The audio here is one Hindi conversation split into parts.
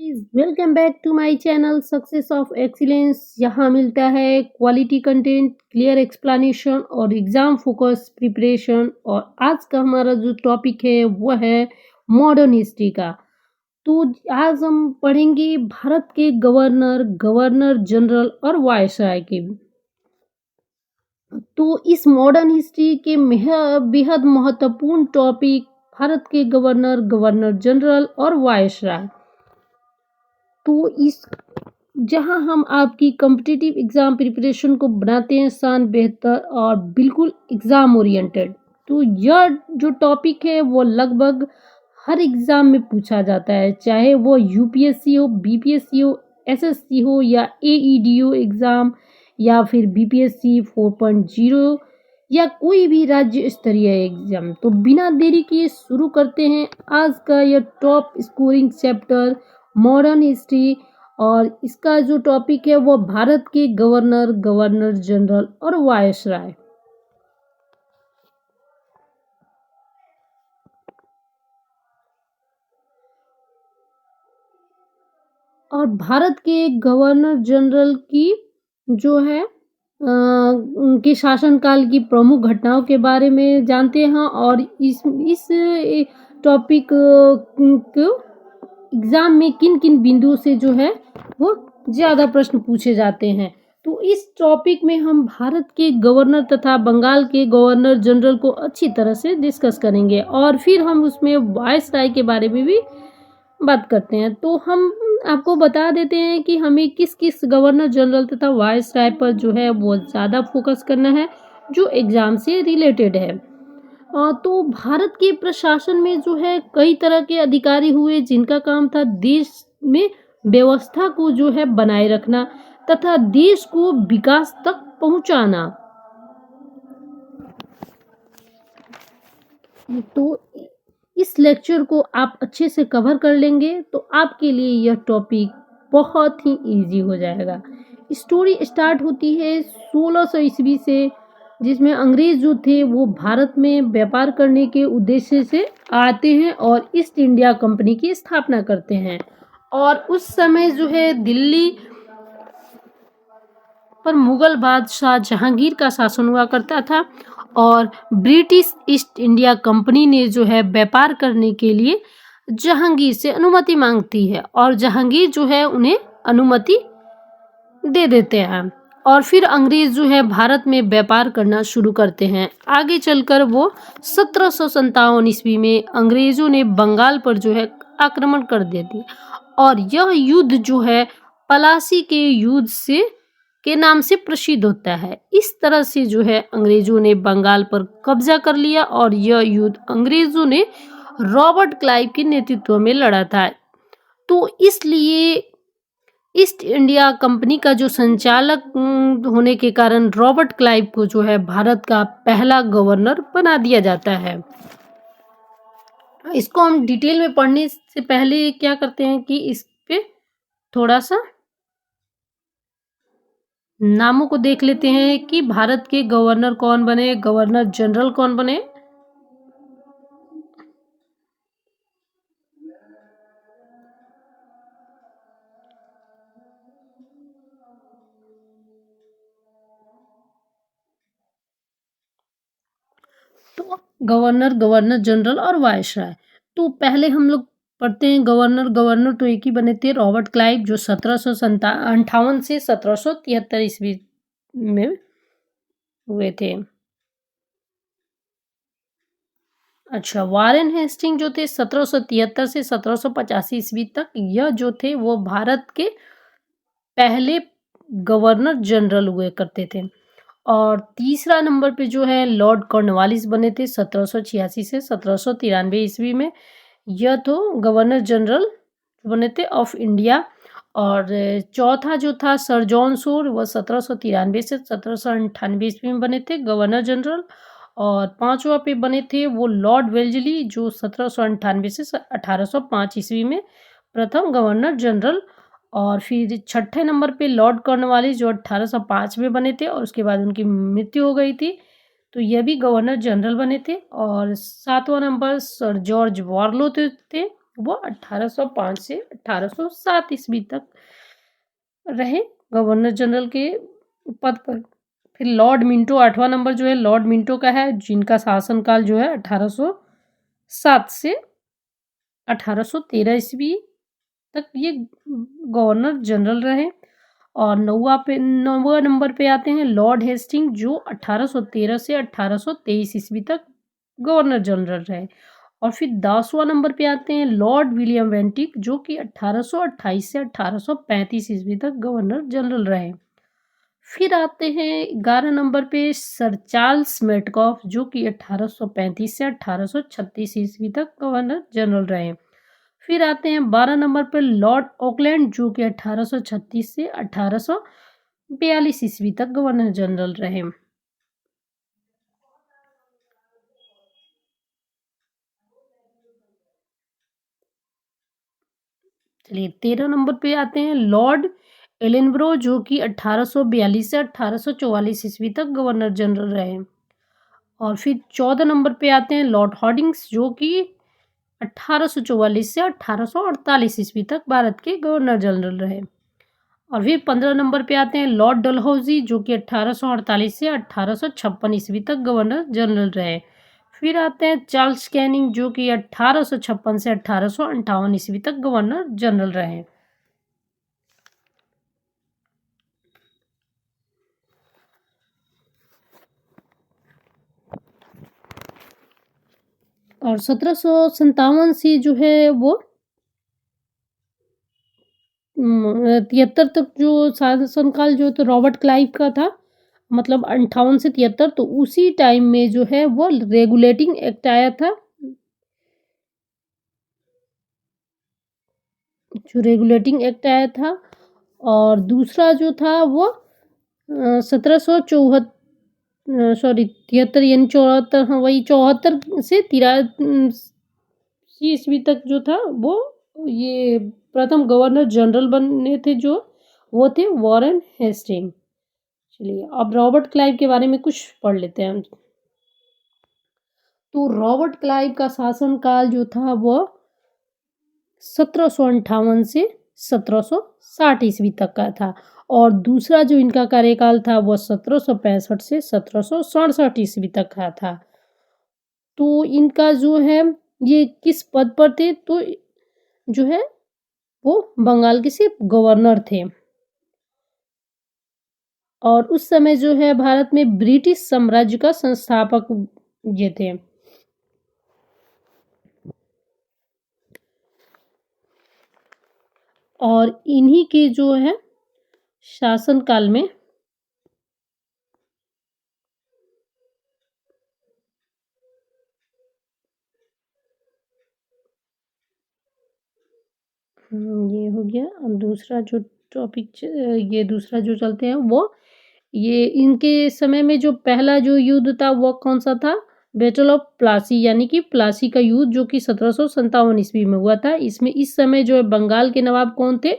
Please welcome back to my channel success of excellence. यहाँ मिलता है क्वालिटी कंटेंट, क्लियर एक्सप्लेनेशन और एग्जाम फोकस प्रिपरेशन। और आज का हमारा जो टॉपिक है वो है मॉडर्न हिस्ट्री का। तो आज हम पढ़ेंगे भारत के गवर्नर, गवर्नर जनरल और वायसराय के। तो इस मॉडर्न हिस्ट्री के बेहद महत्वपूर्ण टॉपिक भारत के गवर्नर, गवर्नर जनरल और वायसराय। तो इस जहां हम आपकी कॉम्पिटिटिव एग्जाम प्रिपरेशन को बनाते हैं आसान, बेहतर और बिल्कुल एग्जाम ओरिएंटेड। तो यह जो टॉपिक है वो लगभग हर एग्जाम में पूछा जाता है, चाहे वो यूपीएससी हो, बीपीएससी हो, एसएससी हो या एईडीओ एग्जाम या फिर बीपीएससी 4.0 या कोई भी राज्य स्तरीय एग्जाम। तो बिना देरी किए शुरू करते हैं आज का यह top scoring chapter modern history. और इसका जो टॉपिक है वो भारत के गवर्नर, गवर्नर जनरल और वायसराय। और भारत के गवर्नर जनरल की जो है उनके शासनकाल की प्रमुख घटनाओं के बारे में जानते हैं। और इस टॉपिक को एग्जाम में किन किन बिंदुओं से जो है वो ज़्यादा प्रश्न पूछे जाते हैं। तो इस टॉपिक में हम भारत के गवर्नर तथा बंगाल के गवर्नर जनरल को अच्छी तरह से डिस्कस करेंगे और फिर हम उसमें वायसराय के बारे में भी बात करते हैं। तो हम आपको बता देते हैं कि हमें किस किस गवर्नर जनरल तथा वायसराय पर जो है वो ज़्यादा फोकस करना है जो एग्ज़ाम से रिलेटेड है। तो भारत के प्रशासन में जो है कई तरह के अधिकारी हुए जिनका काम था देश में व्यवस्था को जो है बनाए रखना तथा देश को विकास तक पहुंचाना। तो इस लेक्चर को आप अच्छे से कवर कर लेंगे तो आपके लिए यह टॉपिक बहुत ही इजी हो जाएगा। स्टोरी स्टार्ट होती है 1600 ईस्वी से, जिसमें अंग्रेज जो थे वो भारत में व्यापार करने के उद्देश्य से आते हैं और ईस्ट इंडिया कंपनी की स्थापना करते हैं। और उस समय जो है दिल्ली पर मुगल बादशाह जहांगीर का शासन हुआ करता था और ब्रिटिश ईस्ट इंडिया कंपनी ने जो है व्यापार करने के लिए जहांगीर से अनुमति मांगती है और जहांगीर जो है उन्हें अनुमति दे देते हैं और फिर अंग्रेज जो है भारत में व्यापार करना शुरू करते हैं। आगे चलकर वो 1757 ईस्वी में अंग्रेजों ने बंगाल पर जो है आक्रमण कर देती और यह युद्ध जो है पलासी के युद्ध से के नाम से प्रसिद्ध होता है। इस तरह से जो है अंग्रेजों ने बंगाल पर कब्जा कर लिया और यह युद्ध अंग्रेजों ने रॉबर्ट क्लाइव के नेतृत्व में लड़ा था। तो इसलिए ईस्ट इंडिया कंपनी का जो संचालक होने के कारण रॉबर्ट क्लाइव को जो है भारत का पहला गवर्नर बना दिया जाता है। इसको हम डिटेल में पढ़ने से पहले क्या करते हैं कि इस पे थोड़ा सा नामों को देख लेते हैं कि भारत के गवर्नर कौन बने, गवर्नर जनरल कौन बने। तो गवर्नर, गवर्नर जनरल और वायसराय। तो पहले हम लोग पढ़ते हैं गवर्नर। गवर्नर तो एक ही बने थे, रॉबर्ट क्लाइव, जो 1758 से 1773 ईस्वी में हुए थे। अच्छा, वारेन हेस्टिंग जो थे 1773 से 1785 ईस्वी तक, यह जो थे वो भारत के पहले गवर्नर जनरल हुए करते थे। और तीसरा नंबर पे जो है लॉर्ड कॉर्नवालिस बने थे 1786 से 1793 ईस्वी में। यह तो गवर्नर जनरल बने थे ऑफ इंडिया। और चौथा जो था सर जॉन शोर, वह 1793 से 1798 ईस्वी में बने थे गवर्नर जनरल। और पांचवा पे बने थे वो लॉर्ड वेल्जली, जो 1798 से 1805 ईस्वी में प्रथम गवर्नर जनरल। और फिर छठे नंबर पे लॉर्ड कॉर्नवालिस, जो 1805 में बने थे और उसके बाद उनकी मृत्यु हो गई थी, तो यह भी गवर्नर जनरल बने थे। और सातवां नंबर सर जॉर्ज वार्लो थे वो 1805 से 1807 ईस्वी तक रहे गवर्नर जनरल के पद पर। फिर लॉर्ड मिंटो 8वां नंबर जो है लॉर्ड मिंटो का है, जिनका शासनकाल जो है 1807 से 1813 ईस्वी तक ये गवर्नर जनरल रहे। और 9वां नंबर पे आते हैं लॉर्ड हेस्टिंग, जो 1813 से 1823 ईस्वी तक गवर्नर जनरल रहे। और फिर 10वां नंबर पे आते हैं लॉर्ड विलियम बेंटिक, जो कि 1828 से 1835 ईस्वी तक गवर्नर जनरल रहे। फिर आते हैं 11 नंबर पे सर चार्ल्स मेटकॉफ, जो कि 1835 से 1836 ईस्वी तक गवर्नर जनरल रहे। फिर आते हैं 12 नंबर पर लॉर्ड ऑकलैंड, जो कि 1836 से 1842 ईस्वी तक गवर्नर जनरल रहे। चलिए 13 नंबर पे आते हैं लॉर्ड एलेनब्रो, जो कि 1842 से 1844 ईस्वी तक गवर्नर जनरल रहे। और फिर 14 नंबर पे आते हैं लॉर्ड हॉर्डिंग्स, जो कि 1844 से 1848 ईस्वी तक भारत के गवर्नर जनरल रहे। और फिर 15 नंबर पे आते हैं लॉर्ड डलहौजी, जो कि 1848 से 1856 ईस्वी तक गवर्नर जनरल रहे। फिर आते हैं चार्ल्स कैनिंग, जो कि 1856 से 1858 ईस्वी तक गवर्नर जनरल रहे। और 1757 से जो है वो 73 तक जो शासनकाल जो तो रॉबर्ट क्लाइव का था, मतलब 58 से 73, तो उसी टाइम में जो है वो रेगुलेटिंग एक्ट आया था, जो रेगुलेटिंग एक्ट आया था। और दूसरा जो था वो 1774 सॉरी 73 यानी 74, हाँ वही 74 से 83 ईस्वी तक जो था वो ये प्रथम गवर्नर जनरल बने थे, जो वो थे वॉरेन हेस्टिंग। चलिए अब रॉबर्ट क्लाइव के बारे में कुछ पढ़ लेते हैं हम। तो रॉबर्ट क्लाइव का शासनकाल जो था वो 1758 से 1760 ईस्वी तक का था। और दूसरा जो इनका कार्यकाल था वो 1765 से 1767 ईस्वी तक का था। तो इनका जो है ये किस पद पर थे, तो जो है वो बंगाल के सिर्फ गवर्नर थे। और उस समय जो है भारत में ब्रिटिश साम्राज्य का संस्थापक ये थे। और इन्हीं के जो है शासनकाल में ये हो गया। अब दूसरा जो टॉपिक ये दूसरा जो चलते हैं वो ये इनके समय में जो पहला जो युद्ध था वो कौन सा था, बैटल ऑफ प्लासी, यानी कि प्लासी का युद्ध, जो कि 1757 ईस्वी में हुआ था। इसमें इस समय जो है बंगाल के नवाब कौन थे,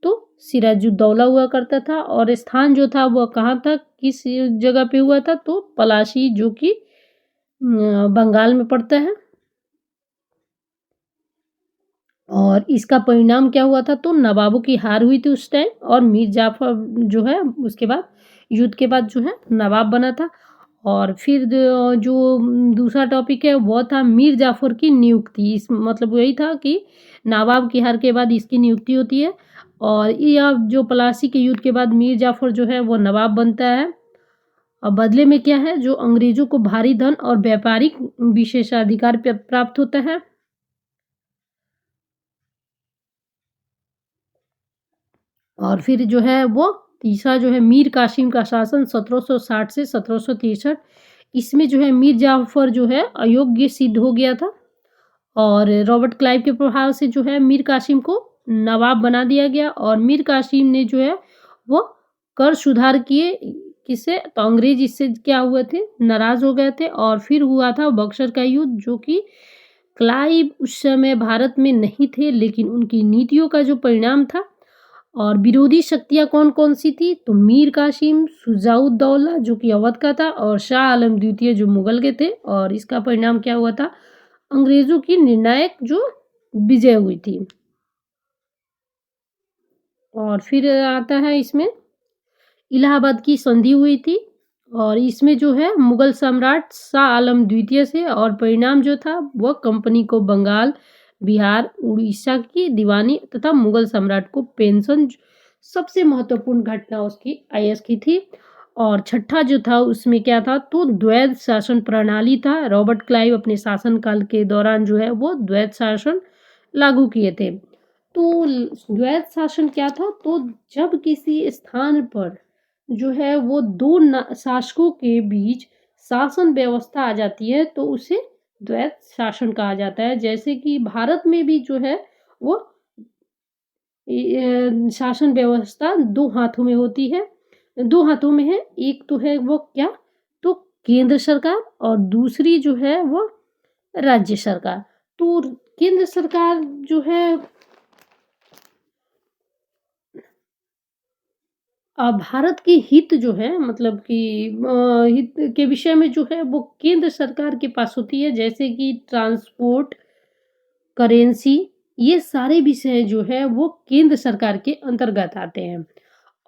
तो सिराजुद्दौला हुआ करता था। और स्थान जो था वह कहाँ था, किस जगह पे हुआ था, तो पलासी, जो कि बंगाल में पड़ता है। और इसका परिणाम क्या हुआ था, तो नवाबों की हार हुई थी उस टाइम, और मीर जाफर जो है उसके बाद युद्ध के बाद जो है नवाब बना था। और फिर जो दूसरा टॉपिक है वो था मीर जाफर की नियुक्ति। इस मतलब यही था कि नवाब की हार के बाद इसकी नियुक्ति होती है। और यह जो पलासी के युद्ध के बाद मीर जाफर जो है वो नवाब बनता है। और बदले में क्या है, जो अंग्रेजों को भारी धन और व्यापारिक विशेषाधिकार प्राप्त होता है। और फिर जो है वो तीसरा जो है मीर कासिम का शासन 1760 से 1763, इसमें जो है मीर जाफर जो है अयोग्य सिद्ध हो गया था। और रॉबर्ट क्लाइव के प्रभाव से जो है मीर कासिम को नवाब बना दिया गया। और मीर कासिम ने जो है वो कर सुधार किए, किससे, तो अंग्रेज इससे क्या हुए थे, नाराज हो गए थे। और फिर हुआ था बक्सर का युद्ध, जो कि क्लाइव उस समय भारत में नहीं थे, लेकिन उनकी नीतियों का जो परिणाम था। और विरोधी शक्तियां कौन कौन सी थी, तो मीर कासिम, शुजाउद्दौला जो कि अवध का था, और शाह आलम द्वितीय जो मुगल के थे। और इसका परिणाम क्या हुआ था, अंग्रेजों की निर्णायक जो विजय हुई थी। और फिर आता है इसमें इलाहाबाद की संधि हुई थी और इसमें जो है मुगल सम्राट शाह आलम द्वितीय से और परिणाम जो था वह कंपनी को बंगाल, बिहार, उड़ीसा की दीवानी तथा मुगल सम्राट को पेंशन सबसे महत्वपूर्ण घटना उसकी आईएएस की थी। और छठा जो था उसमें क्या था तो द्वैध शासन प्रणाली था। रॉबर्ट क्लाइव अपने शासनकाल के दौरान जो है वो द्वैध शासन लागू किए थे। तो द्वैध शासन क्या था तो जब किसी स्थान पर जो है वो दो शासकों के बीच शासन व्यवस्था आ जाती है तो उसे द्वैध शासन कहा जाता है। जैसे कि भारत में भी जो है वो शासन व्यवस्था दो हाथों में होती है, दो हाथों में है। एक तो है वो क्या तो केंद्र सरकार और दूसरी जो है वो राज्य सरकार। तो केंद्र सरकार जो है भारत के हित जो है मतलब कि हित के विषय में जो है वो केंद्र सरकार के पास होती है। जैसे कि ट्रांसपोर्ट, करेंसी, ये सारे विषय जो है वो केंद्र सरकार के अंतर्गत आते हैं।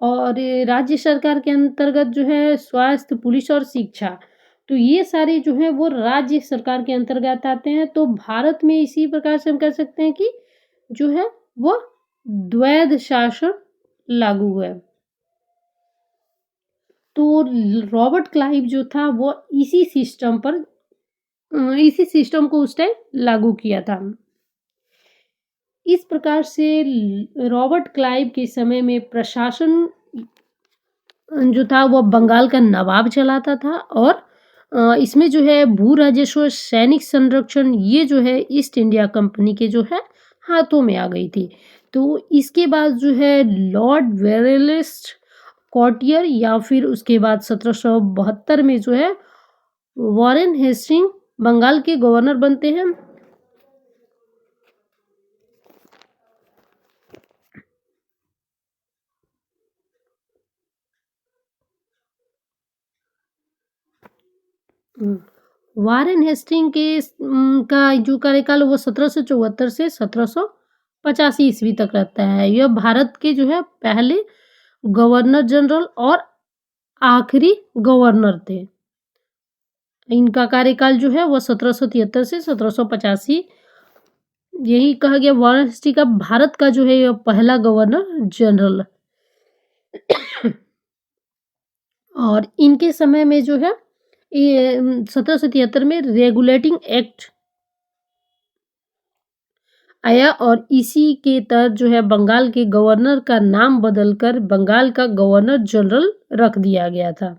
और राज्य सरकार के अंतर्गत जो है स्वास्थ्य, पुलिस और शिक्षा, तो ये सारे जो है वो राज्य सरकार के अंतर्गत आते हैं। तो भारत में इसी प्रकार से हम कह सकते हैं कि जो है वो द्वैध शासन लागू है। तो रॉबर्ट क्लाइव जो था वो इसी सिस्टम को उस टाइम लागू किया था। इस प्रकार से रॉबर्ट क्लाइव के समय में प्रशासन जो था वो बंगाल का नवाब चलाता था। और इसमें जो है भू राजस्व, सैनिक संरक्षण, ये जो है ईस्ट इंडिया कंपनी के जो है हाथों में आ गई थी। तो इसके बाद जो है लॉर्ड वेरेलिस्ट कॉटियर या फिर उसके बाद 1772 में जो है वॉरेन हेस्टिंग बंगाल के गवर्नर बनते हैं। वॉरेन हेस्टिंग का जो कार्यकाल वो 1774 से 1785 ईस्वी तक रहता है। यह भारत के जो है पहले गवर्नर जनरल और आखिरी गवर्नर थे। इनका कार्यकाल जो है वो 1773 से 1785, यही कहा गया वॉरेन हेस्टिंग का भारत का जो है यह पहला गवर्नर जनरल। और इनके समय में जो है ये 1773 में रेगुलेटिंग एक्ट आया और इसी के तहत जो है बंगाल के गवर्नर का नाम बदलकर बंगाल का गवर्नर जनरल रख दिया गया था।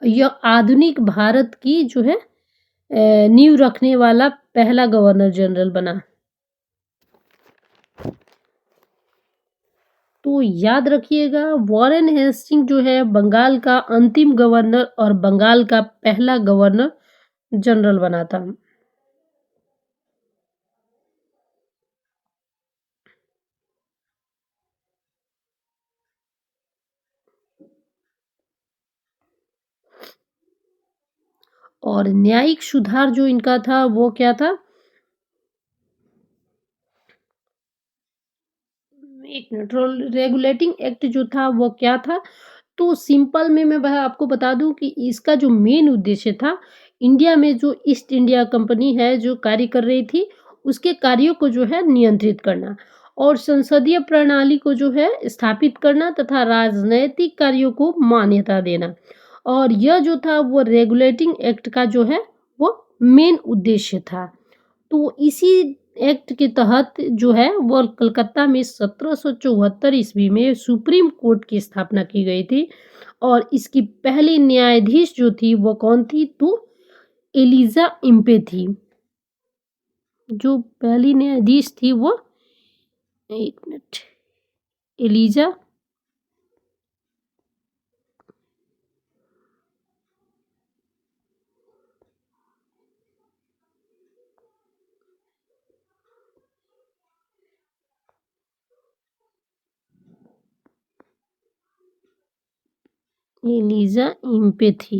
यह आधुनिक भारत की जो है नींव रखने वाला पहला गवर्नर जनरल बना। तो याद रखिएगा वॉरेन हेस्टिंग जो है बंगाल का अंतिम गवर्नर और बंगाल का पहला गवर्नर जनरल बना था। और न्यायिक सुधार जो इनका था वो क्या था, एक मिनट, रेगुलेटिंग एक्ट जो था वो क्या था तो सिंपल में मैं वह आपको बता दूं कि इसका जो मेन उद्देश्य था इंडिया में जो ईस्ट इंडिया कंपनी है जो कार्य कर रही थी उसके कार्यों को जो है नियंत्रित करना और संसदीय प्रणाली को जो है स्थापित करना तथा राजनैतिक कार्यों को मान्यता देना। और यह जो था वो रेगुलेटिंग एक्ट का जो है वो मेन उद्देश्य था। तो इसी एक्ट के तहत जो है वो कलकत्ता में 1774 ईस्वी में सुप्रीम कोर्ट की स्थापना की गई थी। और इसकी पहली न्यायाधीश जो थी वो कौन थी तो एलिजा इम्पे थी। जो पहली न्यायाधीश थी वो, एक मिनट, एलिजा एलिजा इम्पे थी।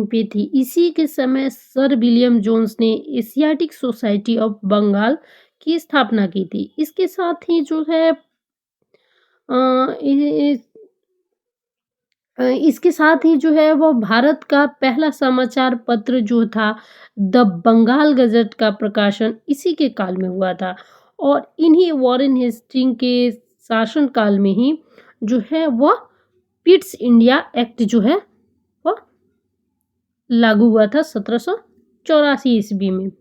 पे थी। इसी के समय सर विलियम जोन्स ने एशियाटिक सोसाइटी ऑफ बंगाल की स्थापना की थी। इसके साथ ही जो है अ, इ इसके साथ ही जो है वो भारत का पहला समाचार पत्र जो था द बंगाल गज़ट का प्रकाशन इसी के काल में हुआ था और इन्हीं वॉरेन हेस्टिंग के शासनकाल में ही जो है वह पिट्स इंडिया एक्ट जो है वह लागू हुआ था 1784 ईस्वी में।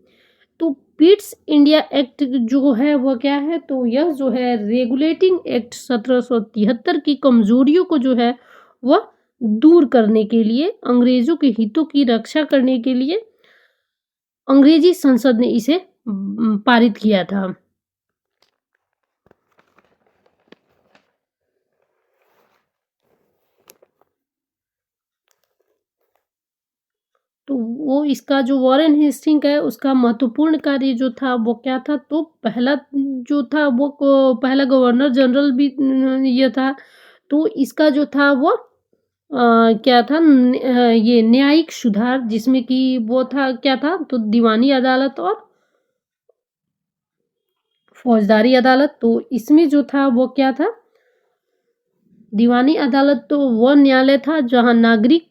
तो पिट्स इंडिया एक्ट जो है वह क्या है, तो यह जो है रेगुलेटिंग एक्ट 1773 की कमजोरियों को जो है वह दूर करने के लिए, अंग्रेजों के हितों की रक्षा करने के लिए अंग्रेजी संसद ने इसे पारित किया था। तो वो इसका जो वॉरेन हेस्टिंग है उसका महत्वपूर्ण कार्य जो था वो क्या था, तो पहला जो था वो पहला गवर्नर जनरल भी ये था। तो इसका जो था वो क्या था ये न्यायिक सुधार, जिसमें कि वो था क्या था, तो दीवानी अदालत और फौजदारी अदालत। तो इसमें जो था वो क्या था, दीवानी अदालत तो वह न्यायालय था जहां नागरिक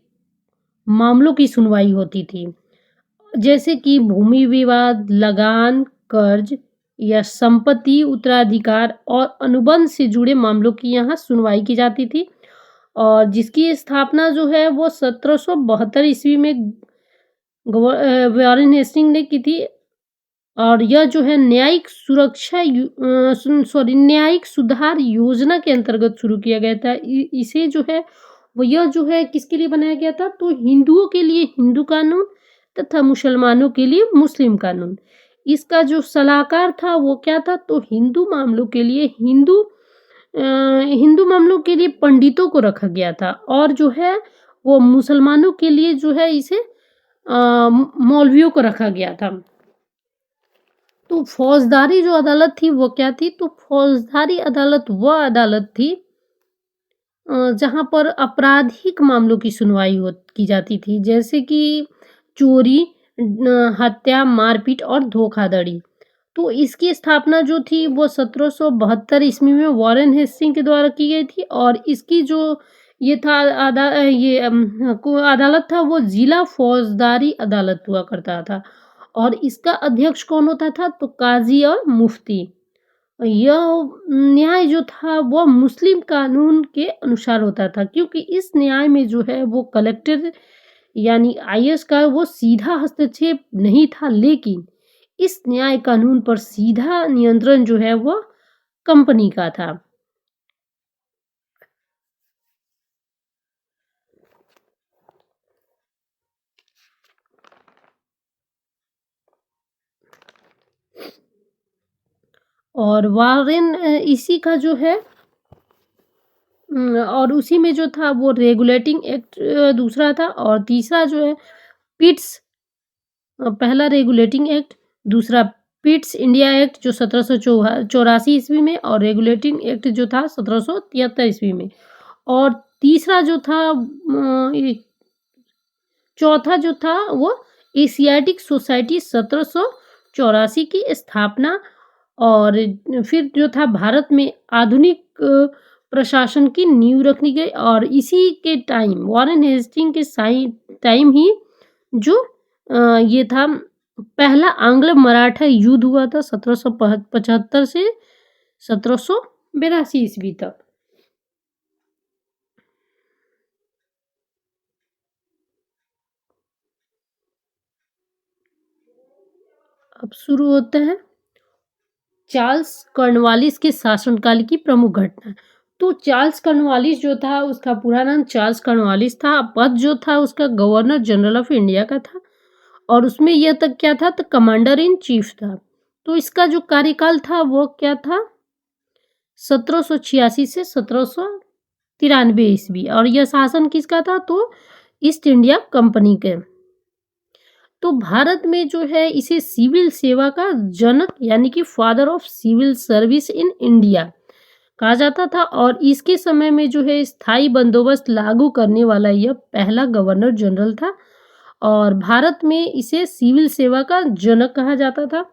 मामलों की सुनवाई होती थी, जैसे कि भूमि विवाद, लगान, कर्ज या संपत्ति उत्तराधिकार और अनुबंध से जुड़े मामलों की यहाँ सुनवाई की जाती थी। और जिसकी स्थापना जो है वो 1772 ईस्वी में वॉरेन हेस्टिंग ने की थी। और यह जो है न्यायिक सुरक्षा न्यायिक सुधार योजना के अंतर्गत शुरू किया गया था। इसे जो है वो यह जो है किसके लिए बनाया गया था, तो हिंदुओं के लिए हिंदू कानून तथा मुसलमानों के लिए मुस्लिम कानून। इसका जो सलाहकार था वो क्या था, तो हिंदू मामलों के लिए हिंदू मामलों के लिए पंडितों को रखा गया था और जो है वो मुसलमानों के लिए जो है इसे मौलवियों को रखा गया था। तो फौजदारी जो अदालत थी वो क्या थी, तो फौजदारी अदालत वह अदालत थी जहां पर आपराधिक मामलों की सुनवाई की जाती थी, जैसे कि चोरी, हत्या, मारपीट और धोखाधड़ी। तो इसकी स्थापना जो थी वो 1772 ईस्वी में वॉरेन हेस्टिंग के द्वारा की गई थी और इसकी जो ये था अदालत था वो जिला फौजदारी अदालत हुआ करता था और इसका अध्यक्ष कौन होता था, तो काजी और मुफ्ती। यह न्याय जो था वो मुस्लिम कानून के अनुसार होता था, क्योंकि इस न्याय में जो है वो कलेक्टर यानी आईएएस का वो सीधा हस्तक्षेप नहीं था, लेकिन इस न्याय कानून पर सीधा नियंत्रण जो है वो कंपनी का था। और वारेन इसी का जो है और उसी में जो था वो रेगुलेटिंग एक्ट दूसरा था और तीसरा जो है पिट्स पहला रेगुलेटिंग एक्ट, दूसरा पिट्स इंडिया एक्ट जो 1784 ईस्वी में और रेगुलेटिंग एक्ट जो था 1773 ईस्वी में। और तीसरा जो था चौथा जो था वो एशियाटिक सोसाइटी 1784 की स्थापना। और फिर जो था भारत में आधुनिक प्रशासन की नींव रखनी गई और इसी के टाइम वॉरेन हेस्टिंग के टाइम ही जो ये था पहला आंग्ल मराठा युद्ध हुआ था 1775 से 1782 ईस्वी तक। अब शुरू होता है चार्ल्स कॉर्नवालिस के शासनकाल की प्रमुख घटना। तो चार्ल्स कॉर्नवालिस जो था उसका पूरा नाम चार्ल्स कॉर्नवालिस था, पद जो था उसका गवर्नर जनरल ऑफ इंडिया का था और उसमें यह तक क्या था, तो कमांडर इन चीफ था। तो इसका जो कार्यकाल था वो क्या था, 1786 से 1793 ईस्वी और यह शासन किसका था, तो ईस्ट इंडिया कंपनी के। तो भारत में जो है इसे सिविल सेवा का जनक यानी कि father of civil service in India कहा जाता था और इसके समय में जो है स्थायी बंदोबस्त लागू करने वाला यह पहला गवर्नर जनरल था और भारत में इसे सिविल सेवा का जनक कहा जाता था।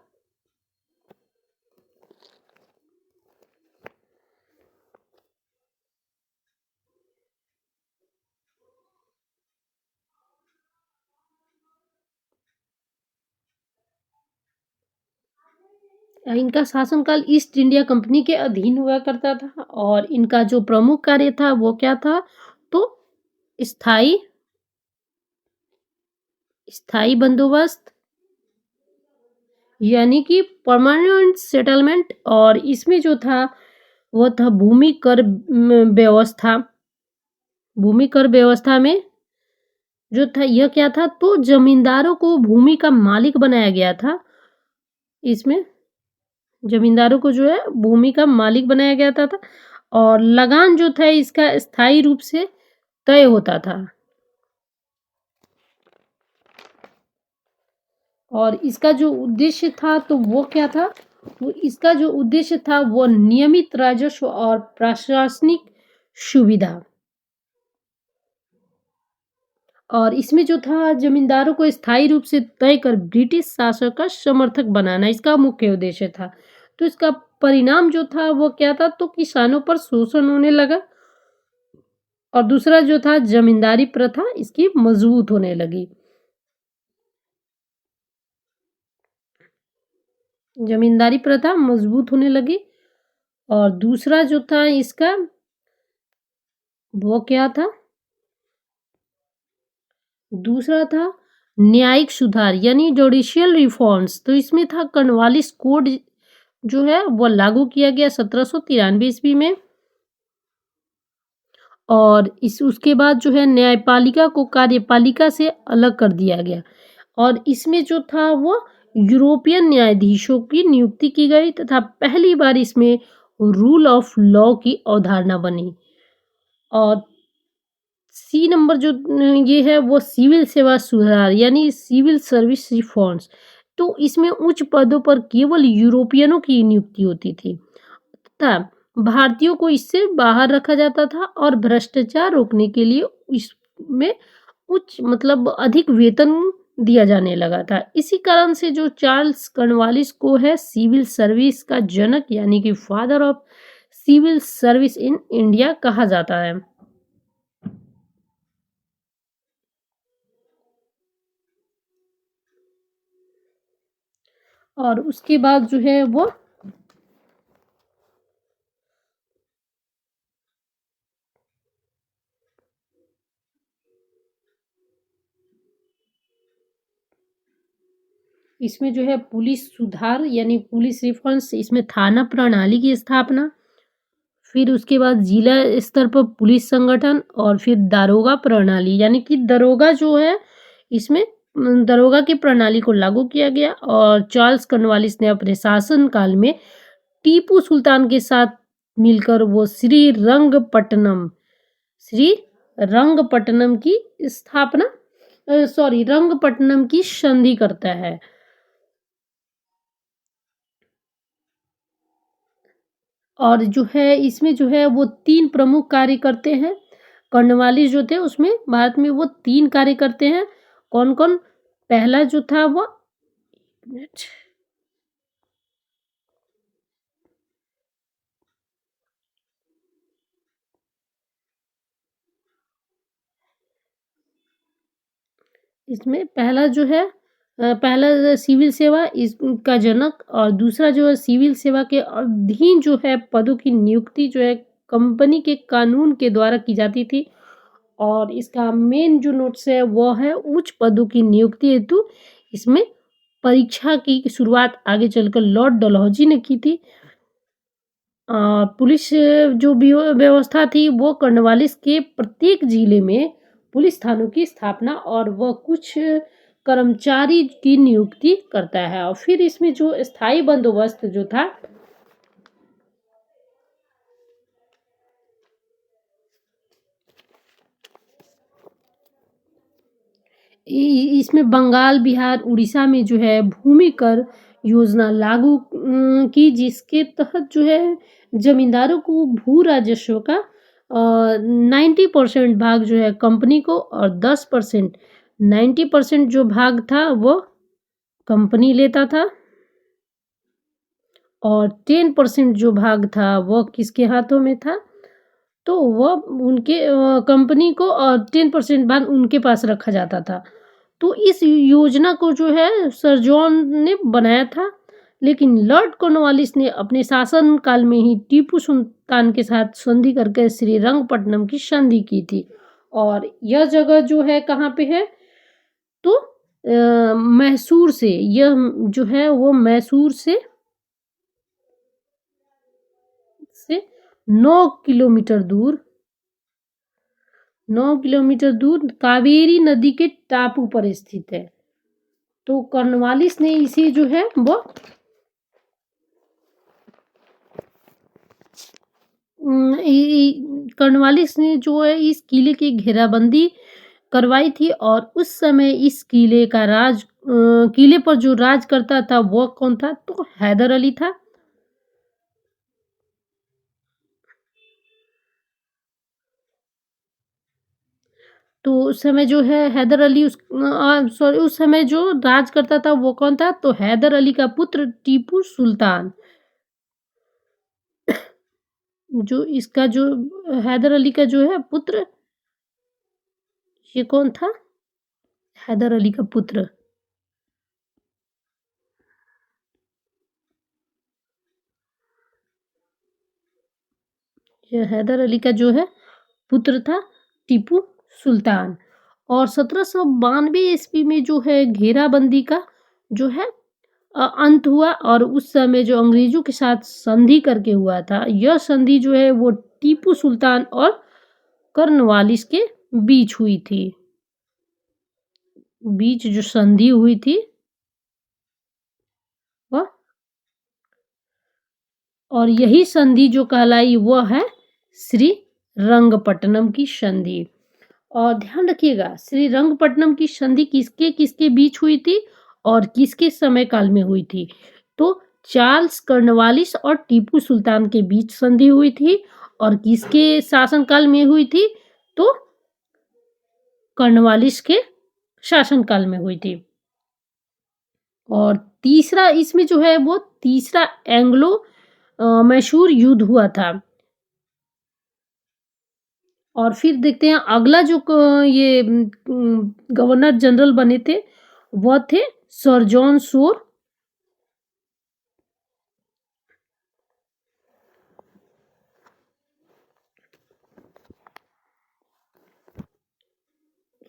इनका शासनकाल ईस्ट इंडिया कंपनी के अधीन हुआ करता था और इनका जो प्रमुख कार्य था वो क्या था, तो स्थायी स्थायी बंदोबस्त यानी कि परमानेंट सेटलमेंट, और इसमें जो था वो था व्यवस्था। भूमि कर व्यवस्था में जो था यह क्या था, तो जमींदारों को भूमि का मालिक बनाया गया था। इसमें जमींदारों को जो है भूमि का मालिक बनाया गया था और लगान जो था इसका स्थायी रूप से तय होता था। और इसका जो उद्देश्य था तो वो क्या था, वो इसका जो उद्देश्य था वो नियमित राजस्व और प्रशासनिक सुविधा। और इसमें जो था जमींदारों को स्थायी रूप से तय कर ब्रिटिश शासक का समर्थक बनाना इसका मुख्य उद्देश्य था। तो इसका परिणाम जो था वो क्या था, तो किसानों पर शोषण होने लगा और दूसरा जो था जमींदारी प्रथा इसकी मजबूत होने लगी। जमींदारी प्रथा मजबूत होने लगी और दूसरा जो था इसका वो क्या था, दूसरा था न्यायिक सुधार यानी जुडिशियल रिफॉर्म्स। तो इसमें था कॉर्नवालिस कोड जो है वो लागू किया गया 1793 ईस्वी में। और इस उसके बाद जो है न्यायपालिका को कार्यपालिका से अलग कर दिया गया और इसमें जो था वो यूरोपियन न्यायाधीशों की नियुक्ति की गई तथा पहली बार इसमें रूल ऑफ लॉ की अवधारणा बनी। और सी नंबर जो ये है वो सिविल सेवा सुधार यानी सिविल सर्विस रिफॉर्म्स। तो इसमें उच्च पदों पर केवल यूरोपियनों की नियुक्ति होती थी तथा भारतीयों को इससे बाहर रखा जाता था और भ्रष्टाचार रोकने के लिए इसमें उच्च मतलब अधिक वेतन दिया जाने लगा था। इसी कारण से जो चार्ल्स कॉर्नवालिस को है सिविल सर्विस का जनक यानी कि father of civil service in India कहा जाता है। और उसके बाद जो है वो इसमें जो है पुलिस सुधार यानी पुलिस रिफॉर्म्स, इसमें थाना प्रणाली की स्थापना, फिर उसके बाद जिला स्तर पर पुलिस संगठन और फिर दारोगा प्रणाली यानी कि दरोगा जो है इसमें दरोगा की प्रणाली को लागू किया गया। और चार्ल्स कॉर्नवालिस ने अपने शासन काल में टीपू सुल्तान के साथ मिलकर वो श्री रंगपट्टनम की स्थापना रंगपट्टनम की संधि करता है। और जो है इसमें जो है वो 3 प्रमुख कार्य करते हैं। कॉर्नवालिस जो थे उसमें भारत में वो 3 कार्य करते हैं। कौन-कौन? पहला जो था वो मिनट इसमें पहला जो है पहला सिविल सेवा इसका जनक और दूसरा जो है सिविल सेवा के अधीन जो है पदों की नियुक्ति जो है कंपनी के कानून के द्वारा की जाती थी। और इसका मेन जो नोट्स है वो है उच्च पदों की नियुक्ति हेतु इसमें परीक्षा की शुरुआत आगे चलकर लॉर्ड डलहौजी ने की थी। पुलिस जो व्यवस्था थी वो कॉर्नवालिस के प्रत्येक जिले में पुलिस थानों की स्थापना और वह कुछ कर्मचारी की नियुक्ति करता है। और फिर इसमें जो स्थायी बंदोबस्त जो था इसमें बंगाल, बिहार, उड़ीसा में जो है भूमि कर योजना लागू की, जिसके तहत जो है जमींदारों को भू राजस्व का 90% भाग जो है कंपनी को और 10% 90% जो भाग था वो कंपनी लेता था और 10% जो भाग था वो किसके हाथों में था? तो वह उनके कंपनी को 10% भाग उनके पास रखा जाता था। तो इस योजना को जो है सर जॉन ने बनाया था, लेकिन लॉर्ड कॉर्नवालिस ने अपने शासनकाल में ही टीपू सुल्तान के साथ संधि करके श्रीरंगपट्टनम की संधि की थी। और यह जगह जो है कहाँ पे है? तो मैसूर से, यह जो है वो मैसूर से 9 किलोमीटर दूर 9 किलोमीटर दूर कावेरी नदी के टापू पर स्थित है। तो कॉर्नवालिस ने इसे जो है वो कॉर्नवालिस ने जो है इस किले की घेराबंदी करवाई थी और उस समय इस किले पर जो राज करता था वो कौन था? तो हैदर अली था। तो उस समय जो है हैदर अली सॉरी, उस समय जो राज करता था वो कौन था? तो हैदर अली का पुत्र टीपू सुल्तान। जो इसका जो हैदर अली का जो है पुत्र, ये कौन था? हैदर अली का पुत्र। ये हैदर अली का जो है पुत्र था टीपू सुल्तान। और 1792 ईस्वी में जो है घेराबंदी का जो है अंत हुआ और उस समय जो अंग्रेजों के साथ संधि करके हुआ था, यह संधि जो है वो टीपू सुल्तान और कॉर्नवालिस के बीच हुई थी। बीच जो संधि हुई थी वह, और यही संधि जो कहलाई वह है श्रीरंगपट्टनम की संधि। और ध्यान रखिएगा, श्रीरंगपट्टनम की संधि किसके किसके बीच हुई थी और किसके समय काल में हुई थी? तो चार्ल्स कॉर्नवालिस और टीपू सुल्तान के बीच संधि हुई थी। और किसके शासनकाल में हुई थी? तो कॉर्नवालिस के शासनकाल में हुई थी। और तीसरा इसमें जो है वो तीसरा एंग्लो मैसूर युद्ध हुआ था। और फिर देखते हैं अगला जो ये गवर्नर जनरल बने थे वह थे सर जॉन शोर।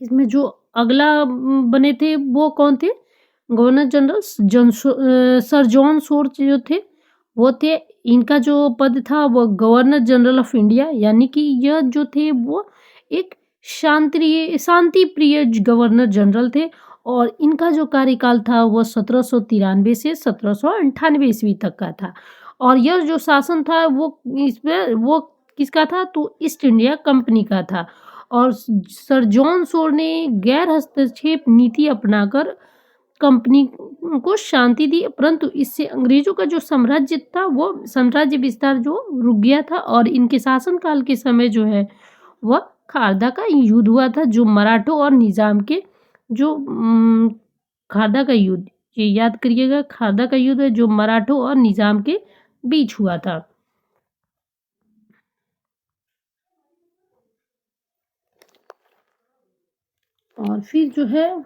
इसमें जो अगला बने थे वो कौन थे? Governor general sir John Shore जो थे वो थे। इनका जो पद था वो गवर्नर जनरल ऑफ इंडिया, यानी कि यह जो थे वो एक शांति प्रिय गवर्नर जनरल थे। और इनका जो कार्यकाल था वो 1793 से 1798 ईस्वी तक का था। और यह जो शासन था वो इसमें वो किसका था? तो ईस्ट इंडिया कंपनी का था। और सर जॉन शोर ने गैर हस्तक्षेप नीति अपनाकर कंपनी को शांति दी, परंतु इससे अंग्रेजों का जो साम्राज्य था वो साम्राज्य विस्तार जो रुक गया था। और इनके शासनकाल के समय जो है वह खारदा का युद्ध हुआ था, जो मराठों और निजाम के जो खारदा का युद्ध, ये याद करिएगा, खारदा का युद्ध है जो मराठों और निजाम के बीच हुआ था। और फिर जो है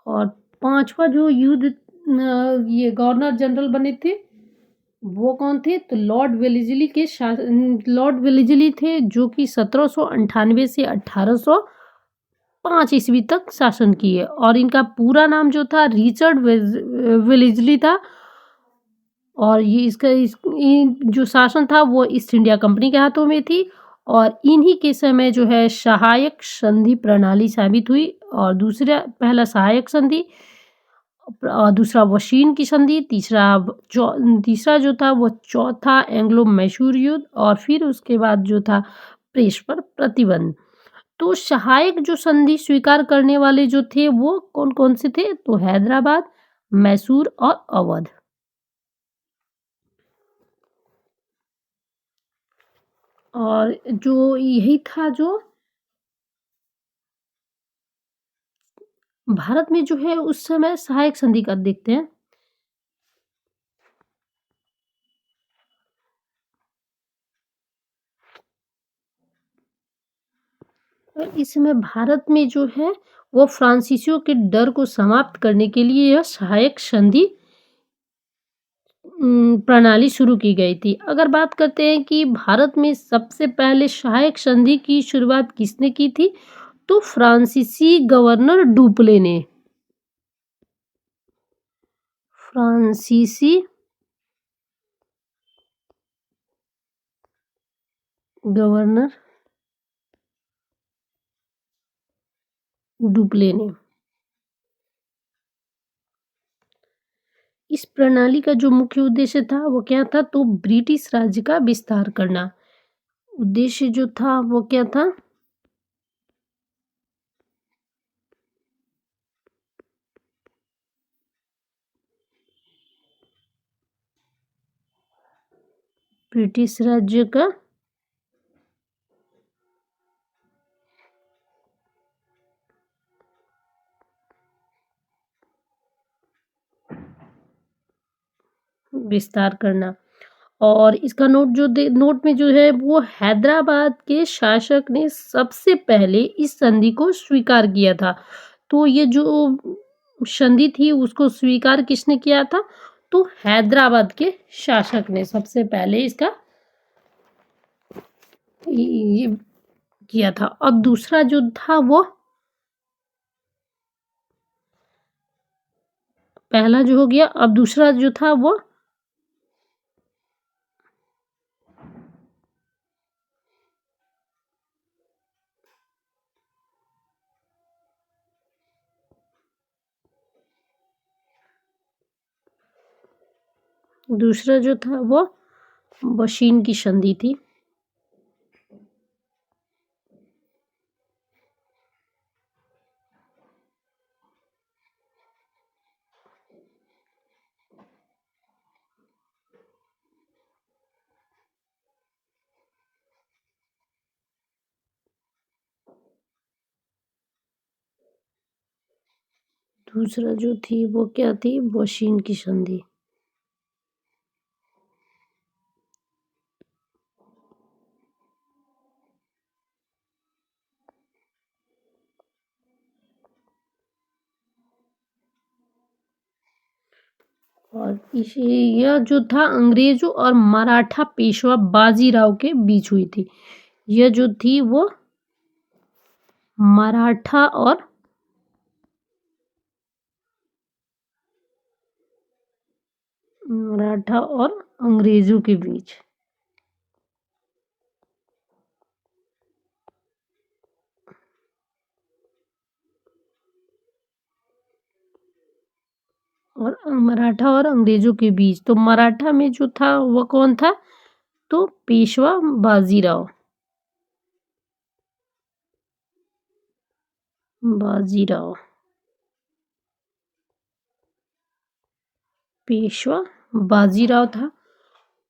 और पांचवा जो युद्ध ये गवर्नर जनरल बने थे वो कौन थे? तो लॉर्ड वेलेस्ली थे, जो कि 1798 से 1805 ईस्वी तक शासन किए। और इनका पूरा नाम जो था रिचर्ड वेलेस्ली था। और ये जो शासन था वो ईस्ट इंडिया कंपनी के हाथों में थी। और इन्हीं के समय जो है सहायक संधि प्रणाली साबित हुई। और पहला सहायक संधि, और दूसरा वशीन की संधि, तीसरा जो था वो चौथा एंग्लो मैसूर युद्ध। और फिर उसके बाद जो था प्रेस पर प्रतिबंध। तो सहायक जो संधि स्वीकार करने वाले जो थे वो कौन कौन से थे? तो हैदराबाद, मैसूर और अवध। और जो यही था जो भारत में जो है उस समय सहायक संधि का देखते हैं। और इस समय भारत में जो है वो फ्रांसीसियों के डर को समाप्त करने के लिए यह सहायक संधि प्रणाली शुरू की गई थी। अगर बात करते हैं कि भारत में सबसे पहले सहायक संधि की शुरुआत किसने की थी, तो फ्रांसीसी गवर्नर डुप्ले ने। फ्रांसीसी गवर्नर डुप्ले ने। इस प्रणाली का जो मुख्य उद्देश्य था वो क्या था, तो ब्रिटिश राज्य का विस्तार करना। उद्देश्य जो था वो क्या था, ब्रिटिश राज्य का विस्तार करना। और इसका नोट में जो है वो हैदराबाद के शासक ने सबसे पहले इस संधि को स्वीकार किया था। तो ये जो संधि थी उसको स्वीकार किसने किया था, तो हैदराबाद के शासक ने सबसे पहले इसका ये किया था। अब दूसरा जो था वो, पहला जो हो गया, अब दूसरा जो था वो दूसरा जो था वो वशीन की संधि थी। दूसरा जो थी वो क्या थी, वशीन की संधि। और इसे यह जो था अंग्रेजों और मराठा पेशवा बाजीराव के बीच हुई थी। यह जो थी वो मराठा और अंग्रेजों के बीच। और मराठा और अंग्रेजों के बीच, तो मराठा में जो था वो कौन था, तो पेशवा बाजीराव। बाजीराव, पेशवा बाजीराव था।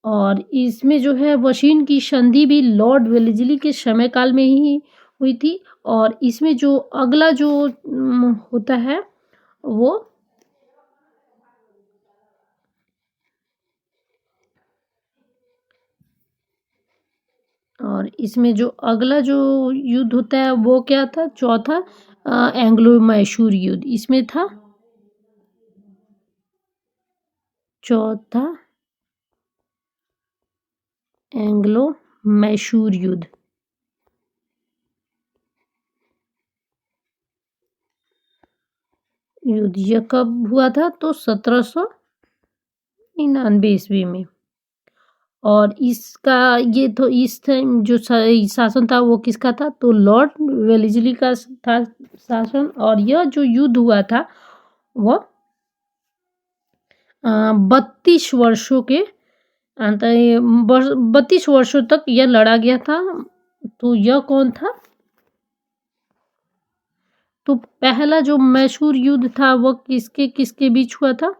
और इसमें जो है वशीन की संधि भी लॉर्ड वेलेस्ली के समय काल में ही हुई थी। और इसमें जो अगला जो होता है वो और इसमें जो अगला जो युद्ध होता है वो क्या था, चौथा एंग्लो मैसूर युद्ध इसमें था। चौथा एंग्लो मैसूर युद्ध। यह कब हुआ था, तो 1799 ईस्वी में। और इसका ये तो इस टाइम जो शासन था वो किसका था, तो लॉर्ड वेलेस्ली का था शासन। और यह जो युद्ध हुआ था वह 32 वर्षों के अंत 32 वर्षों तक यह लड़ा गया था। तो यह कौन था, तो पहला जो मैसूर युद्ध था वह किसके किसके बीच हुआ था।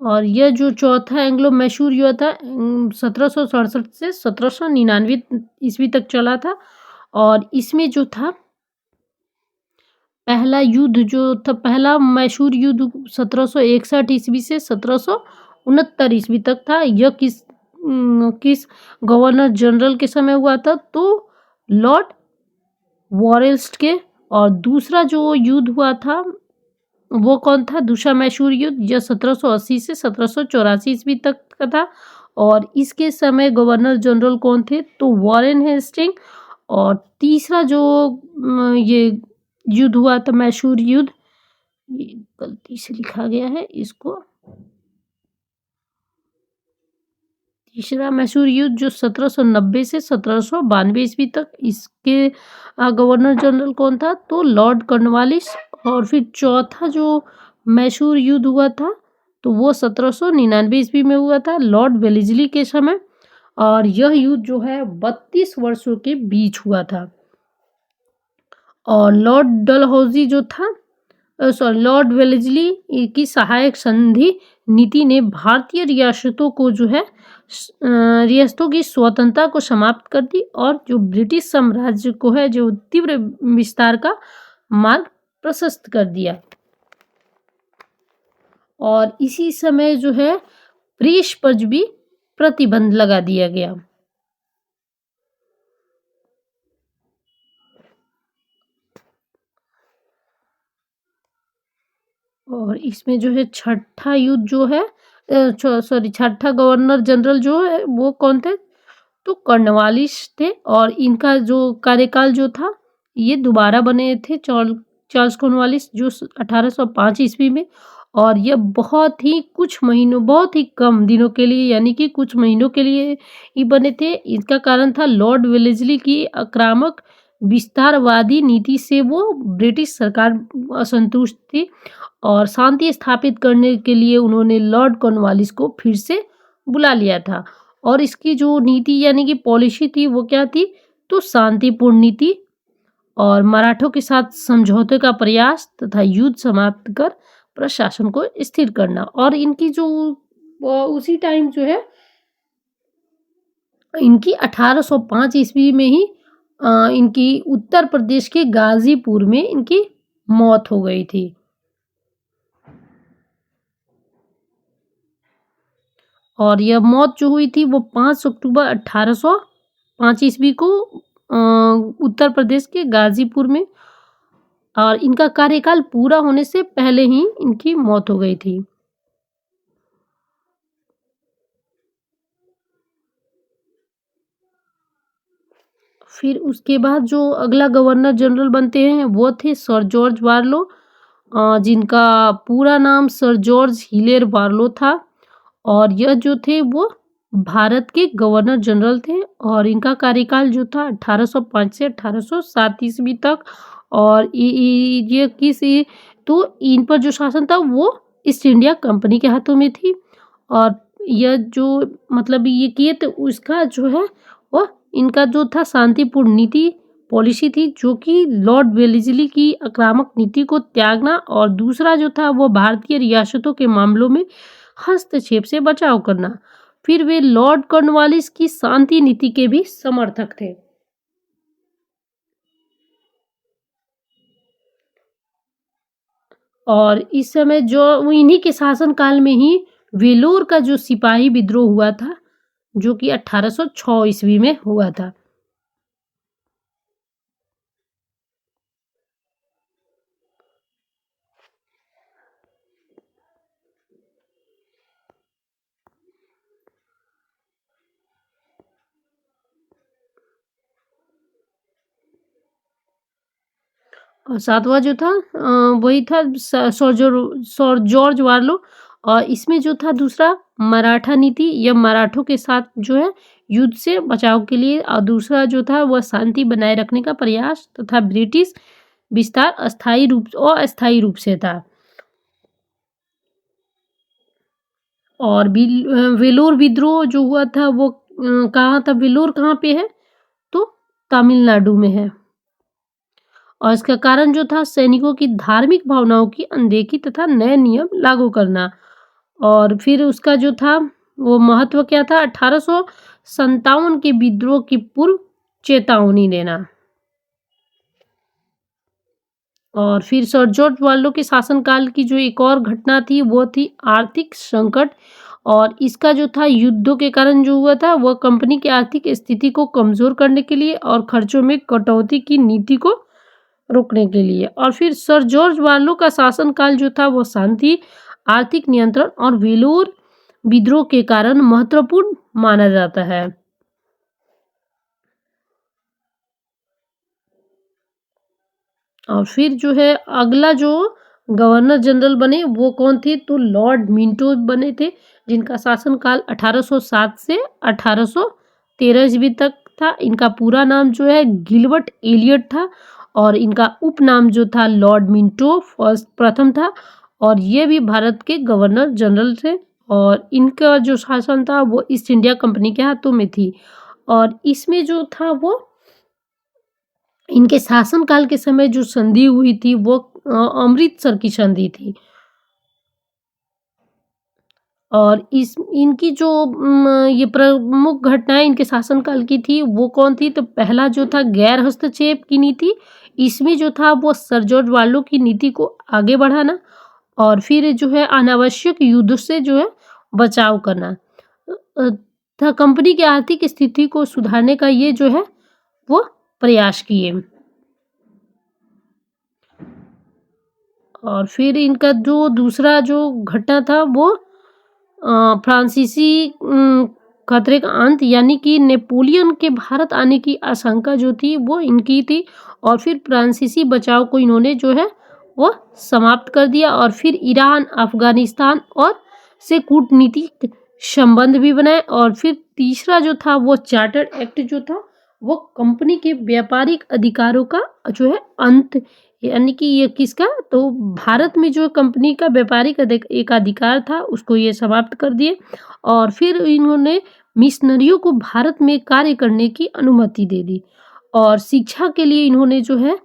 और यह जो चौथा एंग्लो मैसूर युद्ध था 1767 से 1799 ईस्वी तक चला था। और इसमें जो था पहला युद्ध जो था, पहला मैसूर युद्ध 1761 ईस्वी से 1769 ईस्वी तक था। यह किस गवर्नर जनरल के समय हुआ था? तो लॉर्ड वॉरेस्ट के। और दूसरा जो युद्ध हुआ था वो कौन था? दूसरा मैसूर युद्ध, यह 1780 से 1784 ईस्वी तक का था। और इसके समय गवर्नर जनरल कौन थे? तो वॉरेन हेस्टिंग। और तीसरा जो ये युद्ध हुआ था मैसूर युद्ध, ये गलती से लिखा गया है इसको, तीसरा मैसूर युद्ध जो 1790 से 1792 ईस्वी तक, इसके गवर्नर जनरल कौन था? तो लॉर्ड कॉर्नवालिस। और फिर चौथा जो मैसूर युद्ध हुआ था तो वो 1799 ईस्वी में हुआ था लॉर्ड वेलेस्ली के समय। और यह युद्ध जो है 32 वर्षों के बीच हुआ था। और लॉर्ड डलहौजी जो था, लॉर्ड वेलेस्ली की सहायक संधि नीति ने भारतीय रियासतों को जो है रियासतों की स्वतंत्रता को समाप्त कर दी और जो ब्रिटिश साम्राज्य को है जो तीव्र विस्तार का मार्ग प्रशस्त कर दिया। और इसी समय जो है प्रेस पर भी प्रतिबंध लगा दिया गया। और इसमें जो है छठा युद्ध जो है छठा गवर्नर जनरल जो है वो कौन थे? तो कॉर्नवालिस थे। और इनका जो कार्यकाल जो था ये दोबारा बने थे चार्ल्स कॉर्नवालिस जो 1805 ईस्वी में। और यह बहुत ही कम दिनों के लिए यानी कि कुछ महीनों के लिए ही बने थे। इसका कारण था लॉर्ड वेलेस्ली की आक्रामक विस्तारवादी नीति से वो ब्रिटिश सरकार असंतुष्ट थी और शांति स्थापित करने के लिए उन्होंने लॉर्ड कॉर्नवालिस को फिर से बुला लिया था। और इसकी जो नीति यानी कि पॉलिसी थी वो क्या थी? तो शांतिपूर्ण नीति और मराठों के साथ समझौते का प्रयास तथा युद्ध समाप्त कर प्रशासन को स्थिर करना। और इनकी जो उसी टाइम जो है इनकी 1805 ईस्वी में ही इनकी उत्तर प्रदेश के गाजीपुर में इनकी मौत हो गई थी। और यह मौत जो हुई थी वो 5 अक्टूबर 1805 ईस्वी को उत्तर प्रदेश के गाजीपुर में। और इनका कार्यकाल पूरा होने से पहले ही इनकी मौत हो गई थी। फिर उसके बाद जो अगला गवर्नर जनरल बनते हैं वो थे सर जॉर्ज बारलो, जिनका पूरा नाम सर जॉर्ज हिलेर बारलो था। और यह जो थे वो भारत के गवर्नर जनरल थे। और इनका कार्यकाल जो था 1805 से 1807 ईस्वी तक। और ये तो इन पर जो शासन था वो ईस्ट इंडिया कंपनी के हाथों में थी। और यह जो मतलब ये किए तो उसका जो है वो इनका जो था शांतिपूर्ण नीति पॉलिसी थी जो कि लॉर्ड वेलेस्ली की आक्रामक नीति को त्यागना और दूसरा जो था वो भारतीय रियासतों के मामलों में हस्तक्षेप से बचाव करना। फिर वे लॉर्ड कॉर्नवालिस की शांति नीति के भी समर्थक थे। और इस समय जो इन्हीं के शासनकाल में ही वेलोर का जो सिपाही विद्रोह हुआ था जो कि 1806 ईस्वी में हुआ था। और सातवां जो था वही था सर जॉर्ज वार्लो। और इसमें जो था दूसरा मराठा नीति, यह मराठों के साथ जो है युद्ध से बचाव के लिए। और दूसरा जो था वह शांति बनाए रखने का प्रयास तथा ब्रिटिश विस्तार अस्थायी रूप से था। और वेलोर विद्रोह जो हुआ था वो कहाँ था? वेलोर कहाँ पे है? तो तमिलनाडु में है। और इसका कारण जो था सैनिकों की धार्मिक भावनाओं की अनदेखी तथा नए नियम लागू करना। और फिर उसका जो था वो महत्व क्या था, 1857 के विद्रोह की पूर्व चेतावनी देना। और फिर सर जॉर्ज वालो के शासनकाल की जो एक और घटना थी वो थी आर्थिक संकट। और इसका जो था युद्धों के कारण जो हुआ था वह कंपनी की आर्थिक स्थिति को कमजोर करने के लिए और खर्चों में कटौती की नीति को रोकने के लिए। और फिर सर जॉर्ज वालो का शासनकाल जो था वो शांति, आर्थिक नियंत्रण और वेलोर विद्रोह के कारण महत्वपूर्ण माना जाता है। और फिर जो है अगला जो गवर्नर जनरल बने वो कौन थे, तो लॉर्ड मिंटो बने थे, जिनका शासनकाल 1807 से 1813 ईस्वी तक था। इनका पूरा नाम जो है गिलबर्ट एलियट था और इनका उपनाम जो था लॉर्ड मिंटो फर्स्ट प्रथम था। और ये भी भारत के गवर्नर जनरल थे और इनका जो शासन था वो ईस्ट इंडिया कंपनी के हाथों में थी। और इसमें जो था वो इनके शासनकाल के समय जो संधि हुई थी वो अमृतसर की संधि थी। और इस इनकी जो ये प्रमुख घटनाएं इनके शासनकाल की थी वो कौन थी, तो पहला जो था गैर हस्तक्षेप की नीति, इसमें जो था वो सर जॉर्ज वालो की नीति को आगे बढ़ाना। और फिर जो है अनावश्यक युद्ध से जो है बचाव करना था। कंपनी की आर्थिक स्थिति को सुधारने का ये जो है वो प्रयास किए। और फिर इनका जो दूसरा जो घटना था वो फ्रांसीसी खतरे का अंत, यानी कि नेपोलियन के भारत आने की आशंका जो थी वो इनकी थी। और फिर फ्रांसीसी बचाव को इन्होंने जो है वो समाप्त कर दिया। और फिर ईरान, अफगानिस्तान और से कूटनीतिक संबंध भी बनाए। और फिर तीसरा जो था वो चार्टर्ड एक्ट जो था वो कंपनी के व्यापारिक अधिकारों का जो है अंत, यानी कि ये किसका, तो भारत में जो कंपनी का व्यापारिक एक अधिकार था उसको ये समाप्त कर दिए। और फिर इन्होंने मिशनरियों को भारत में कार्य करने की अनुमति दे दी। और शिक्षा के लिए इन्होंने जो है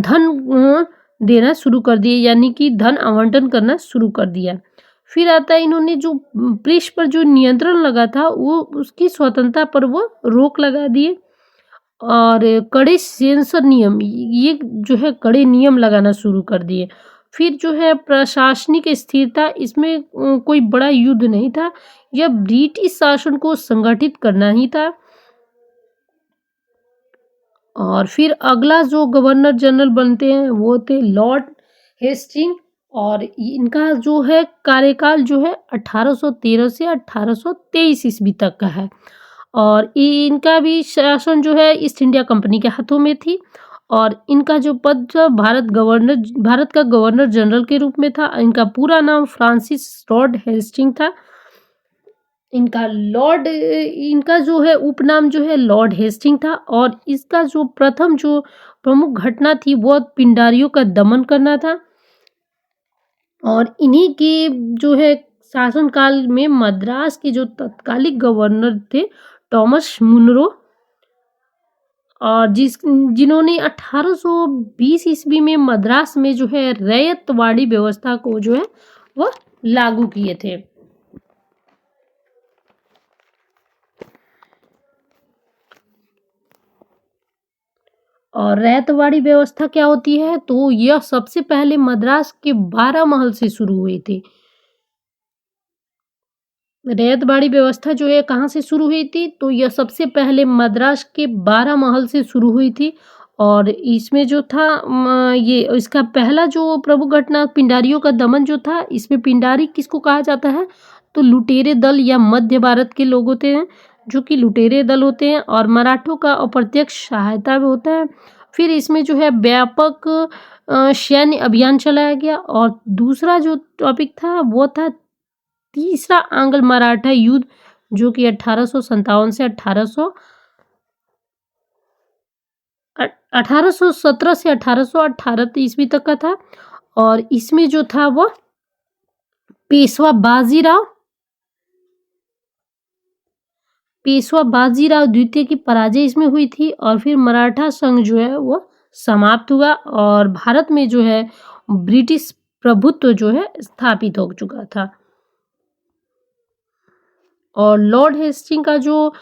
धन देना शुरू कर दिए, यानी कि धन आवंटन करना शुरू कर दिया। फिर आता है इन्होंने जो प्रेस पर जो नियंत्रण लगा था वो उसकी स्वतंत्रता पर वो रोक लगा दिए। और कड़े सेंसर नियम, ये जो है कड़े नियम लगाना शुरू कर दिए। फिर जो है प्रशासनिक स्थिरता, इसमें कोई बड़ा युद्ध नहीं था, यह ब्रिटिश शासन को संगठित करना ही था। और फिर अगला जो गवर्नर जनरल बनते हैं वो थे लॉर्ड हेस्टिंग। और इनका जो है कार्यकाल जो है 1813 से 1823 ईस्वी तक का है। और इनका भी शासन जो है ईस्ट इंडिया कंपनी के हाथों में थी। और इनका जो पद था भारत का गवर्नर जनरल के रूप में था। इनका पूरा नाम फ्रांसिस लॉर्ड हेस्टिंग था। इनका जो है उपनाम जो है लॉर्ड हेस्टिंग था। और इसका जो प्रथम जो प्रमुख घटना थी वो पिंडारियों का दमन करना था। और इन्हीं के जो है शासनकाल में मद्रास के जो तत्कालिक गवर्नर थे थॉमस मुनरो, और जिन्होंने 1820 ईस्वी में मद्रास में जो है रैयतवाड़ी व्यवस्था को जो है वह लागू किए थे। और रैयतवाड़ी व्यवस्था क्या होती है, तो यह सबसे पहले मद्रास के 12 महल से शुरू हुई थी। रैयतवाड़ी व्यवस्था जो है कहाँ से शुरू हुई थी, तो यह सबसे पहले मद्रास के 12 महल से शुरू हुई थी। और इसमें जो था ये इसका पहला जो प्रमुख घटना पिंडारियों का दमन जो था, इसमें पिंडारी किसको कहा जाता है, तो लुटेरे दल या मध्य भारत के लोग होते हैं जो कि लुटेरे दल होते हैं। और मराठों का अप्रत्यक्ष सहायता भी होता है। फिर इसमें जो है व्यापक सैन्य अभियान चलाया गया। और दूसरा जो टॉपिक था वो था तीसरा आंग्ल मराठा युद्ध, जो कि 1857 से 1817 से 1818 ईस्वी तक का था। और इसमें जो था वो पेशवा बाजीराव द्वितीय की पराजय इसमें हुई थी। और फिर मराठा संघ जो है वो समाप्त हुआ और भारत में जो है ब्रिटिश प्रभुत्व जो है स्थापित हो चुका था। और लॉर्ड हेस्टिंग का जो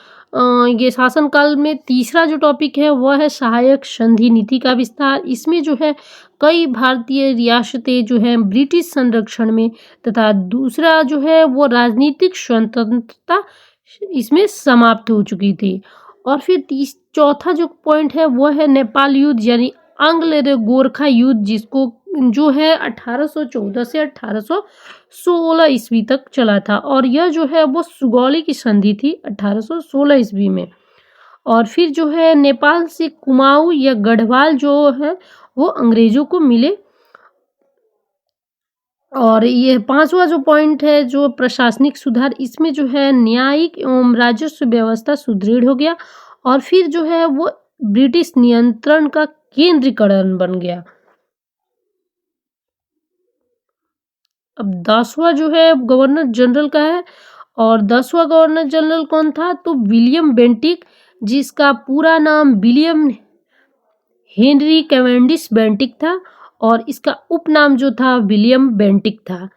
ये शासनकाल में तीसरा जो टॉपिक है वह है सहायक संधि नीति का विस्तार। इसमें जो है कई भारतीय रियासतें जो है ब्रिटिश संरक्षण में तथा दूसरा जो है वो राजनीतिक स्वतंत्रता इसमें समाप्त हो चुकी थी। और फिर चौथा जो पॉइंट है वो है नेपाल युद्ध यानी आंग्ल गोरखा युद्ध, जिसको जो है 1814 से 1816 ईस्वी तक चला था और यह जो है वो सुगौली की संधि थी 1816 ईस्वी में। और फिर जो है नेपाल से कुमाऊं या गढ़वाल जो है वो अंग्रेजों को मिले। और ये पांचवा जो पॉइंट है जो प्रशासनिक सुधार, इसमें जो है न्यायिक एवं राजस्व व्यवस्था सुदृढ़ हो गया और फिर जो है वो ब्रिटिश नियंत्रण का केंद्रीकरण बन गया। अब 10वां जो है गवर्नर जनरल का है और 10वां गवर्नर जनरल कौन था तो विलियम बेंटिक, जिसका पूरा नाम विलियम हेनरी कैवेंडिश बेंटिक था और इसका उपनाम जो था विलियम बेंटिक था,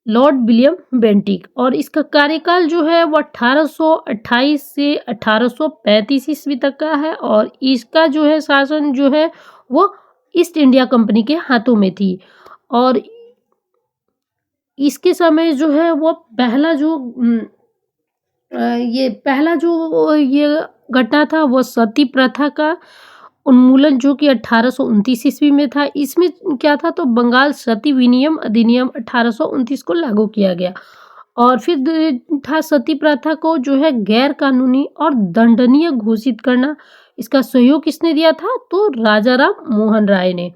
लॉर्ड विलियम बेंटिक। और इसका कार्यकाल जो है वो 1828 से 1835 ईस्वी तक का है और इसका जो है शासन जो है वो ईस्ट इंडिया कंपनी के हाथों में थी। और इसके समय जो है वो पहला जो ये घटना था वो सती प्रथा का उन्मूलन, जो कि 1829 ईस्वी में था। इसमें क्या था तो बंगाल सती विनियम अधिनियम 1829 को लागू किया गया। और फिर था सती प्रथा को जो है गैर कानूनी और दंडनीय घोषित करना। इसका सहयोग किसने दिया था तो राजा राम मोहन राय ने।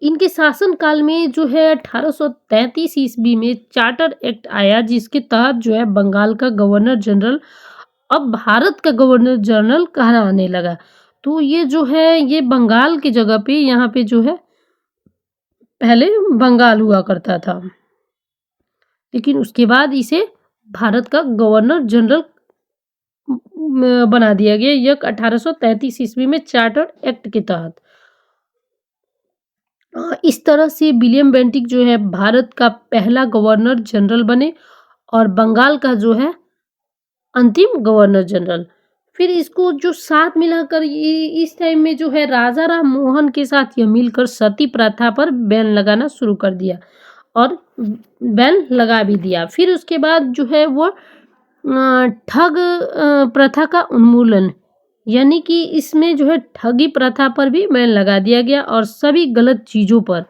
इनके शासन काल में जो है 1833 ईस्वी में चार्टर एक्ट आया, जिसके तहत जो है बंगाल का गवर्नर जनरल अब भारत का गवर्नर जनरल कहलाने लगा। तो ये जो है ये बंगाल की जगह पे यहाँ पे जो है पहले बंगाल हुआ करता था, लेकिन उसके बाद इसे भारत का गवर्नर जनरल बना दिया गया यह 1833 ईस्वी में चार्टर एक्ट के तहत। इस तरह से विलियम बेंटिक जो है भारत का पहला गवर्नर जनरल बने और बंगाल का जो है अंतिम गवर्नर जनरल। फिर इसको जो साथ मिलाकर इस टाइम में जो है राजा राम मोहन के साथ यह मिलकर सती प्रथा पर बैन लगाना शुरू कर दिया और बैन लगा भी दिया। फिर उसके बाद जो है वो ठग प्रथा का उन्मूलन, यानी कि इसमें जो है ठगी प्रथा पर भी बैन लगा दिया गया और सभी गलत चीजों पर।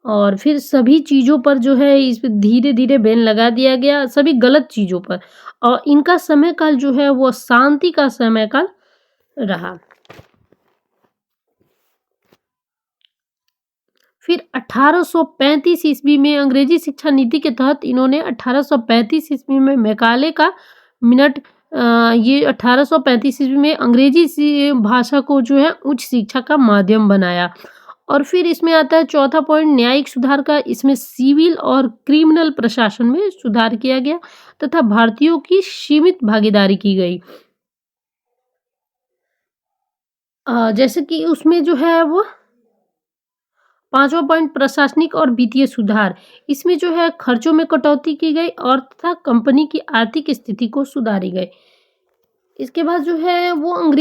और फिर सभी चीजों पर जो है इस पे धीरे धीरे बैन लगा दिया गया, सभी गलत चीजों पर। और इनका समय काल जो है वो शांति का समय काल रहा। फिर 1835 ईस्वी में अंग्रेजी शिक्षा नीति के तहत इन्होंने 1835 ईस्वी में मैकाले का मिनट ये 1835 ईस्वी में अंग्रेजी भाषा को जो है उच्च शिक्षा का माध्यम बनाया। और फिर इसमें आता है चौथा पॉइंट न्यायिक सुधार का। इसमें सिविल और क्रिमिनल प्रशासन में सुधार किया गया तथा भारतीयों की सीमित भागीदारी की गई। जैसे कि उसमें जो है वो पांचवा पॉइंट प्रशासनिक और वित्तीय सुधार। इसमें जो है खर्चों में कटौती की गई और तथा कंपनी की आर्थिक स्थिति को सुधारी गई। इसके बाद जो है वो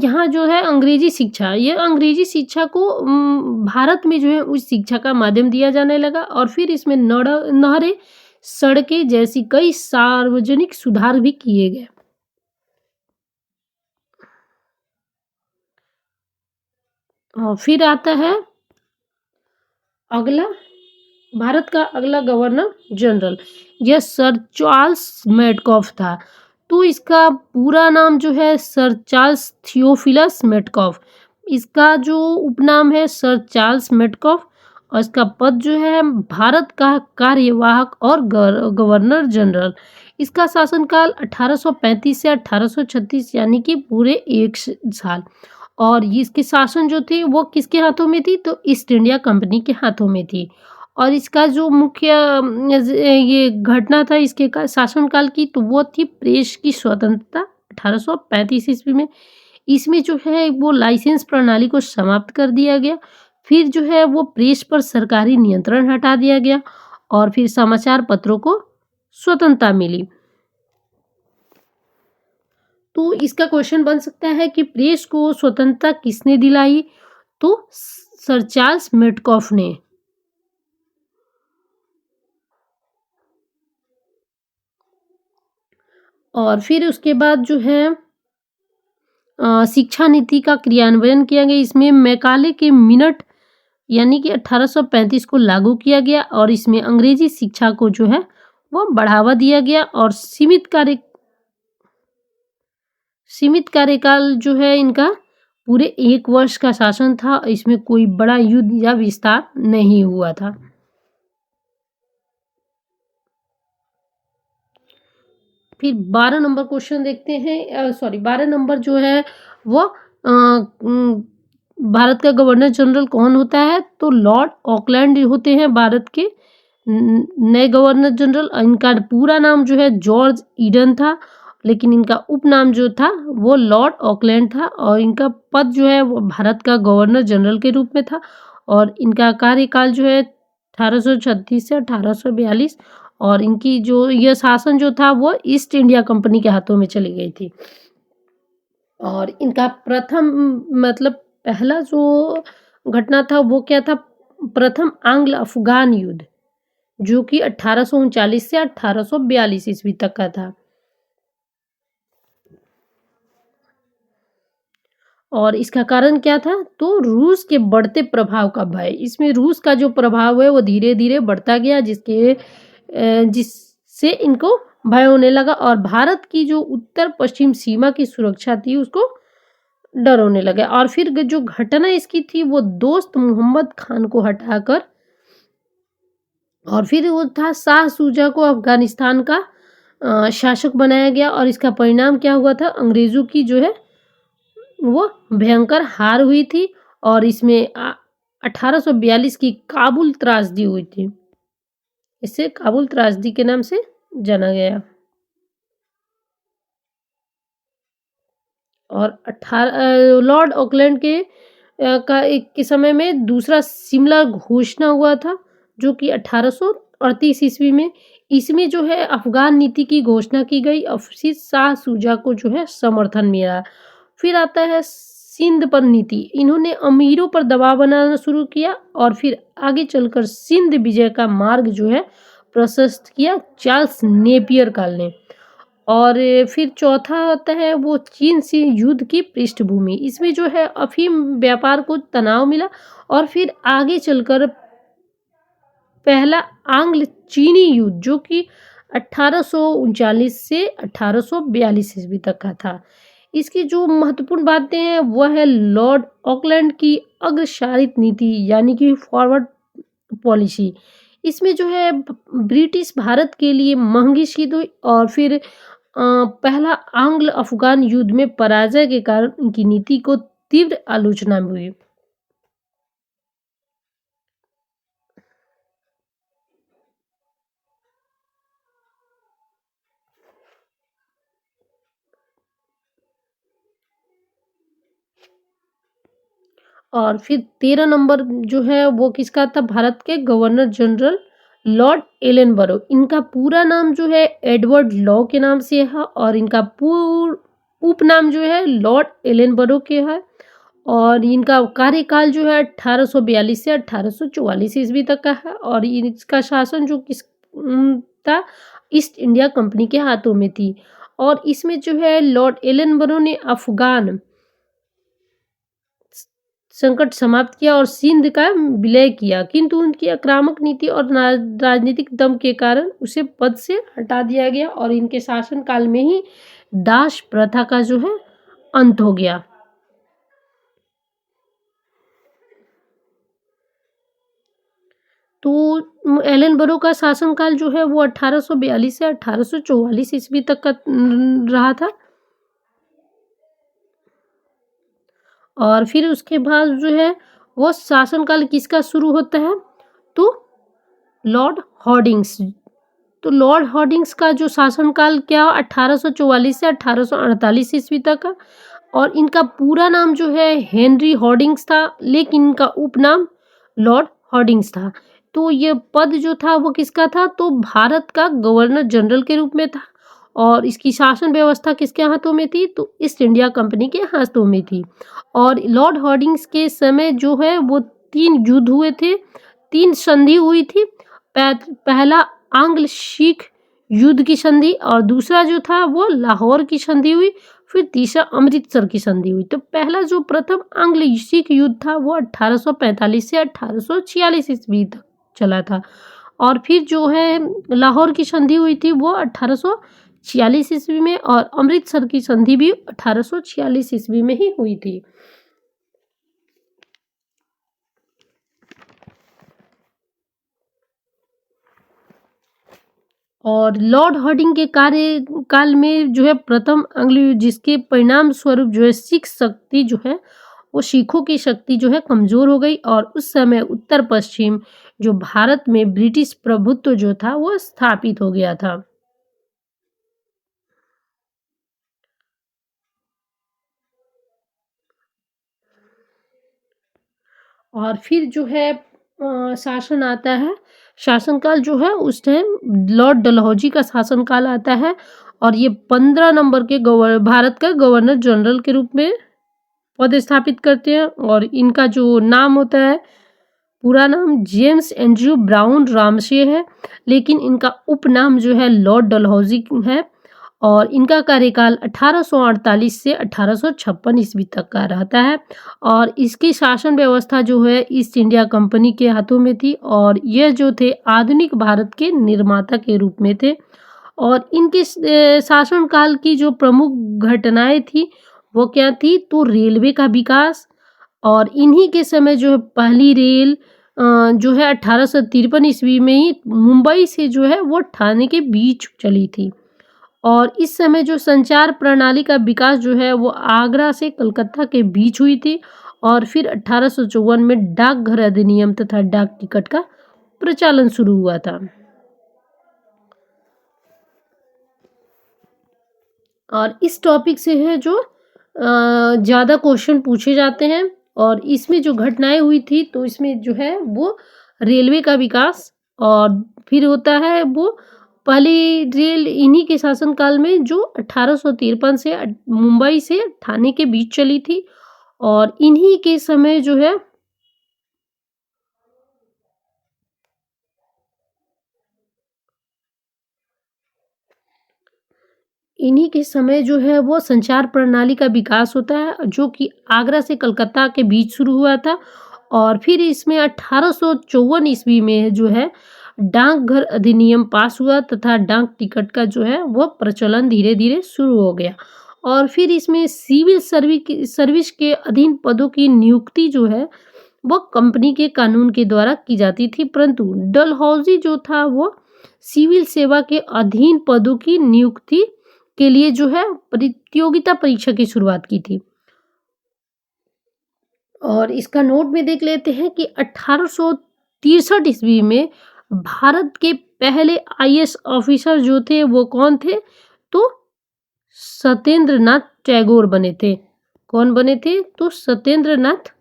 यहाँ जो है अंग्रेजी शिक्षा, ये अंग्रेजी शिक्षा को भारत में जो है उस शिक्षा का माध्यम दिया जाने लगा। और फिर इसमें नहरें, सड़कें जैसी कई सार्वजनिक सुधार भी किए गए। और फिर आता है अगला, भारत का अगला गवर्नर जनरल, यह सर चार्ल्स मेटकॉफ था। तो इसका पूरा नाम जो है सर चार्ल्स थियोफिलस मेटकॉफ, इसका जो उपनाम है सर चार्ल्स मेटकॉफ और इसका पद जो है भारत का कार्यवाहक और गवर्नर जनरल। इसका शासनकाल 1835 से 1836 यानी कि पूरे 1 साल। और इसकी शासन जो थी वो किसके हाथों में थी तो ईस्ट इंडिया कंपनी के हाथों में थी। और इसका जो मुख्य ये घटना था इसके शासनकाल की, तो वो थी प्रेस की स्वतंत्रता 1835 ईस्वी में। इसमें जो है वो लाइसेंस प्रणाली को समाप्त कर दिया गया। फिर जो है वो प्रेस पर सरकारी नियंत्रण हटा दिया गया और फिर समाचार पत्रों को स्वतंत्रता मिली। तो इसका क्वेश्चन बन सकता है कि प्रेस को स्वतंत्रता किसने दिलाई? तो सर चार्ल्स मेटकॉफ ने। और फिर उसके बाद जो है शिक्षा नीति का क्रियान्वयन किया गया। इसमें मैकाले के मिनट यानी कि 1835 को लागू किया गया और इसमें अंग्रेजी शिक्षा को जो है वो बढ़ावा दिया गया और सीमित कार्यकाल जो है इनका पूरे 1 वर्ष का शासन था। इसमें कोई बड़ा युद्ध या विस्तार नहीं हुआ था। फिर 12 नंबर क्वेश्चन देखते हैं। 12 नंबर जो है वो भारत का गवर्नर जनरल कौन होता है? तो लॉर्ड ऑकलैंड होते हैं भारत के नए गवर्नर जनरल। इनका पूरा नाम जो है जॉर्ज ईडन था, लेकिन इनका उपनाम जो था वो लॉर्ड ऑकलैंड था और इनका पद जो है वो भारत का गवर्नर जनरल के रूप में था और इनका कार्यकाल जो है 1836 से 1842 और इनकी जो यह शासन जो था वो ईस्ट इंडिया कंपनी के हाथों में चली गई थी। और इनका प्रथम मतलब पहला जो घटना था वो क्या था? प्रथम आंग्ल अफगान युद्ध, जो कि 1839 से 1842 ईस्वी तक का था। और इसका कारण क्या था? तो रूस के बढ़ते प्रभाव का भय। इसमें रूस का जो प्रभाव है वो धीरे धीरे बढ़ता गया, जिससे इनको भय होने लगा और भारत की जो उत्तर पश्चिम सीमा की सुरक्षा थी उसको डर होने लगा। और फिर जो घटना इसकी थी वो दोस्त मोहम्मद खान को हटाकर और फिर वो था शाह शुजा को अफगानिस्तान का शासक बनाया गया और इसका परिणाम क्या हुआ था? अंग्रेजों की जो है वो भयंकर हार हुई थी और इसमें 1842 की काबुल त्रासदी हुई थी। इसे काबुल त्रासदी के नाम से जाना गया। और लॉर्ड ऑकलैंड के समय में दूसरा शिमला घोषणा हुआ था, जो कि 1838 ईस्वी में। इसमें जो है अफगान नीति की घोषणा की गई और फिर शाह शुजा को जो है समर्थन मिला। फिर आता है सिंध पर नीति। इन्होंने अमीरों पर दबाव बनाना शुरू किया और फिर आगे चलकर सिंध विजय का मार्ग जो है प्रशस्त किया चार्ल्स नेपियर काल ने। और फिर चौथा आता है वो चीन से युद्ध की पृष्ठभूमि। इसमें जो है अफीम व्यापार को तनाव मिला और फिर आगे चलकर पहला आंग्ल चीनी युद्ध, जो कि 1839 से 1842 ईस्वी तक का था। इसकी जो महत्वपूर्ण बातें हैं वह है लॉर्ड ऑकलैंड की अग्रसारित नीति यानी कि फॉरवर्ड पॉलिसी। इसमें जो है ब्रिटिश भारत के लिए महंगी सिद्ध हुई और फिर पहला आंग्ल अफगान युद्ध में पराजय के कारण उनकी नीति को तीव्र आलोचना हुई। और फिर 13 नंबर जो है वो किसका था? भारत के गवर्नर जनरल लॉर्ड एलेनबरो। इनका पूरा नाम जो है एडवर्ड लॉ के नाम से है और इनका उपनाम जो है लॉर्ड एलेनबरो के है और इनका कार्यकाल जो है 1842 से 1844 ईस्वी तक का है और इसका शासन जो था ईस्ट इंडिया कंपनी के हाथों में थी। और इसमें जो है लॉर्ड एलेनबरो ने अफगान संकट समाप्त किया और सिंध का विलय किया, किंतु उनकी आक्रामक नीति और राजनीतिक दम के कारण उसे पद से हटा दिया गया और इनके शासन काल में ही दास प्रथा का जो है अंत हो गया। तो एलेनबरो का शासनकाल जो है वो 1842 से 1844 ईस्वी तक का रहा था। और फिर उसके बाद जो है वो शासनकाल किसका शुरू होता है? तो लॉर्ड हॉर्डिंग्स। तो लॉर्ड हॉर्डिंग्स का जो शासनकाल क्या 1844 से 1848 ईस्वी तक का, और इनका पूरा नाम जो है हेनरी हॉर्डिंग्स था, लेकिन इनका उपनाम लॉर्ड हॉर्डिंग्स था। तो ये पद जो था वो किसका था, तो भारत का गवर्नर जनरल के रूप में था। और इसकी शासन व्यवस्था किसके हाथों में थी, तो ईस्ट इंडिया कंपनी के हाथों में थी। और लॉर्ड हॉर्डिंग्स के समय जो है वो 3 युद्ध हुए थे, 3 संधि हुई थी। पहला आंग्ल सिख युद्ध की संधि, और दूसरा जो था वो लाहौर की संधि हुई, फिर तीसरा अमृतसर की संधि हुई। तो पहला जो प्रथम आंग्ल सिख युद्ध था वो 1845 से 1846 ईस्वी तक चला था। और फिर जो है लाहौर की संधि हुई थी वो 1846 ईस्वी में, और अमृतसर की संधि भी 1846 ईस्वी में ही हुई थी। और लॉर्ड हार्डिंग के कार्यकाल में जो है प्रथम आंग्ल युद्ध, जिसके परिणाम स्वरूप जो है सिख शक्ति जो है वो सिखों की शक्ति जो है कमजोर हो गई, और उस समय उत्तर पश्चिम जो भारत में ब्रिटिश प्रभुत्व जो था वो स्थापित हो गया था। और फिर जो है शासन आता है, शासनकाल जो है उस टाइम लॉर्ड डलहौजी का शासनकाल आता है, और ये 15 नंबर के भारत का गवर्नर जनरल के रूप में पद स्थापित करते हैं। और इनका जो नाम होता है, पूरा नाम जेम्स एंड्रयू ब्राउन रामसे है, लेकिन इनका उपनाम जो है लॉर्ड डलहौजी है। और इनका कार्यकाल 1848 से 1856 ईस्वी तक का रहता है। और इसकी शासन व्यवस्था जो है ईस्ट इंडिया कंपनी के हाथों में थी, और यह जो थे आधुनिक भारत के निर्माता के रूप में थे। और इनके शासनकाल की जो प्रमुख घटनाएं थी वो क्या थी, तो रेलवे का विकास। और इन्हीं के समय जो है पहली रेल जो है 1853 ईस्वी में ही मुंबई से जो है वो ठाणे के बीच चली थी। और इस समय जो संचार प्रणाली का विकास जो है वो आगरा से कलकत्ता के बीच हुई थी। और फिर 1854 में डाकघर अधिनियम तथा डाक टिकट का प्रचलन शुरू हुआ था। और इस टॉपिक से है जो ज़्यादा क्वेश्चन पूछे जाते हैं। और इसमें जो घटनाएं हुई थी तो इसमें जो है वो रेलवे का विकास, और फिर होता है वो पहली रेल इन्हीं के शासनकाल में जो 1853 से मुंबई से ठाणे के बीच चली थी। और इन्हीं के समय जो है इन्हीं के समय जो है वो संचार प्रणाली का विकास होता है, जो कि आगरा से कलकत्ता के बीच शुरू हुआ था। और फिर इसमें 1854 ईस्वी में जो है डाकघर अधिनियम पास हुआ, तथा डाक टिकट का जो है वो प्रचलन धीरे धीरे शुरू हो गया। और फिर इसमें सिविल सर्विस के अधीन पदों की नियुक्ति जो है वो कंपनी के कानून के द्वारा की जाती थी, परंतु डलहौजी जो था वो सिविल सेवा के अधीन पदों की नियुक्ति के लिए जो है प्रतियोगिता परीक्षा की शुरुआत की थी। और इसका नोट में देख लेते हैं कि 1863 ईस्वी में भारत के पहले आईएएस ऑफिसर जो थे वो कौन थे, तो सत्येंद्रनाथ टैगोर बने थे। कौन बने थे, तो सत्येंद्रनाथ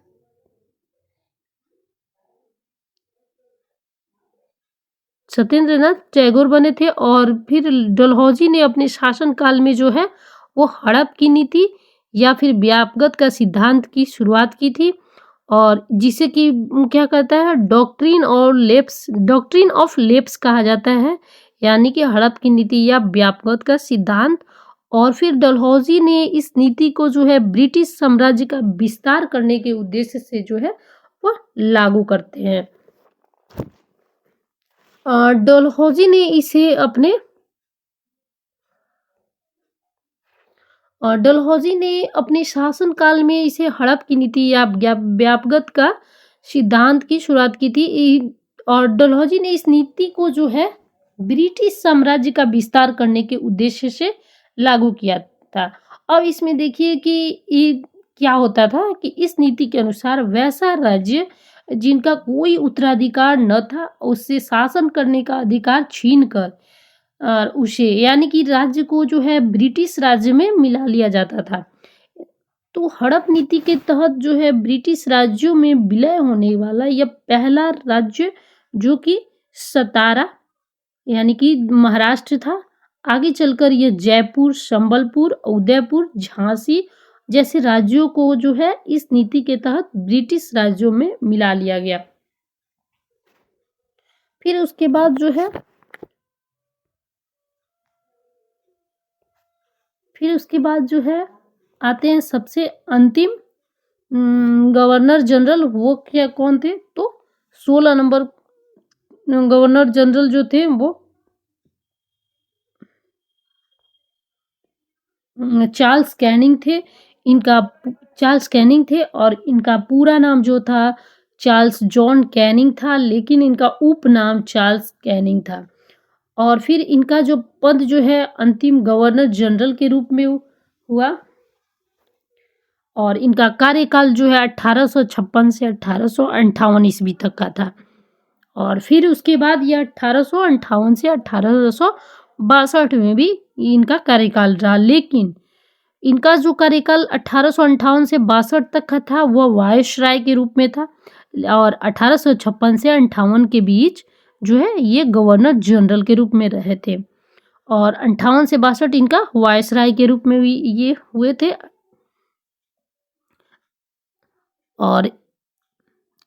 टैगोर बने थे। और फिर डलहौजी ने अपने शासनकाल में जो है वो हड़प की नीति या फिर व्यापगत का सिद्धांत की शुरुआत की थी, और जिसे कि क्या कहता है डॉक्ट्रिन ऑफ लेप्स कहा जाता है, यानी कि हड़प की नीति या व्यापगत का सिद्धांत। और फिर डलहौजी ने इस नीति को जो है ब्रिटिश साम्राज्य का विस्तार करने के उद्देश्य से जो है वो लागू करते हैं। डलहौजी ने इसे अपने डलहौजी ने अपने शासनकाल में इसे हड़प की नीति या व्यापगत का सिद्धांत की शुरुआत की थी। और डलहौजी ने इस नीति को जो है ब्रिटिश साम्राज्य का विस्तार करने के उद्देश्य से लागू किया था। अब इसमें देखिए कि ये क्या होता था कि इस नीति के अनुसार वैसा राज्य जिनका कोई उत्तराधिकार न था, उससे शासन करने का अधिकार छीन कर उसे यानी कि राज्य को जो है ब्रिटिश राज्य में मिला लिया जाता था। तो हड़प नीति के तहत जो है ब्रिटिश राज्यों में विलय होने वाला यह पहला राज्य जो कि सतारा यानी कि महाराष्ट्र था। आगे चलकर यह जयपुर, संबलपुर, उदयपुर, झांसी जैसे राज्यों को जो है इस नीति के तहत ब्रिटिश राज्यों में मिला लिया गया। फिर उसके बाद जो है आते हैं सबसे अंतिम गवर्नर जनरल। वो क्या कौन थे? तो 16 नंबर गवर्नर जनरल जो थे वो चार्ल्स कैनिंग थे और इनका पूरा नाम जो था चार्ल्स जॉन कैनिंग था, लेकिन इनका उपनाम चार्ल्स कैनिंग था। और फिर इनका जो पद जो है अंतिम गवर्नर जनरल के रूप में हुआ और इनका कार्यकाल जो है 1856 से 1858 ईस्वी तक का था। और फिर उसके बाद ये 1858 से 1862 में भी इनका कार्यकाल रहा, लेकिन इनका जो कार्यकाल 1858 से 62 तक का था वह वायसराय के रूप में था और 1856 से 58 के बीच जो है ये गवर्नर जनरल के रूप में रहे थे और 58 से 62 इनका वायसराय के रूप में भी ये हुए थे। और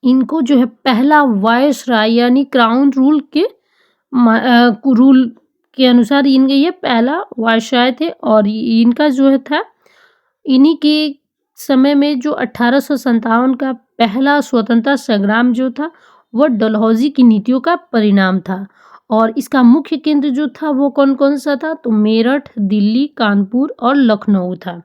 इनको जो है पहला वायसराय यानी क्राउन रूल के अनुसार इनके ये पहला वायसराय थे और इनका जो था इन्हीं के समय में जो 1857 का पहला स्वतंत्रता संग्राम जो था वह डलहौजी की नीतियों का परिणाम था। और इसका मुख्य केंद्र जो था वो कौन कौन सा था? तो मेरठ, दिल्ली, कानपुर और लखनऊ था।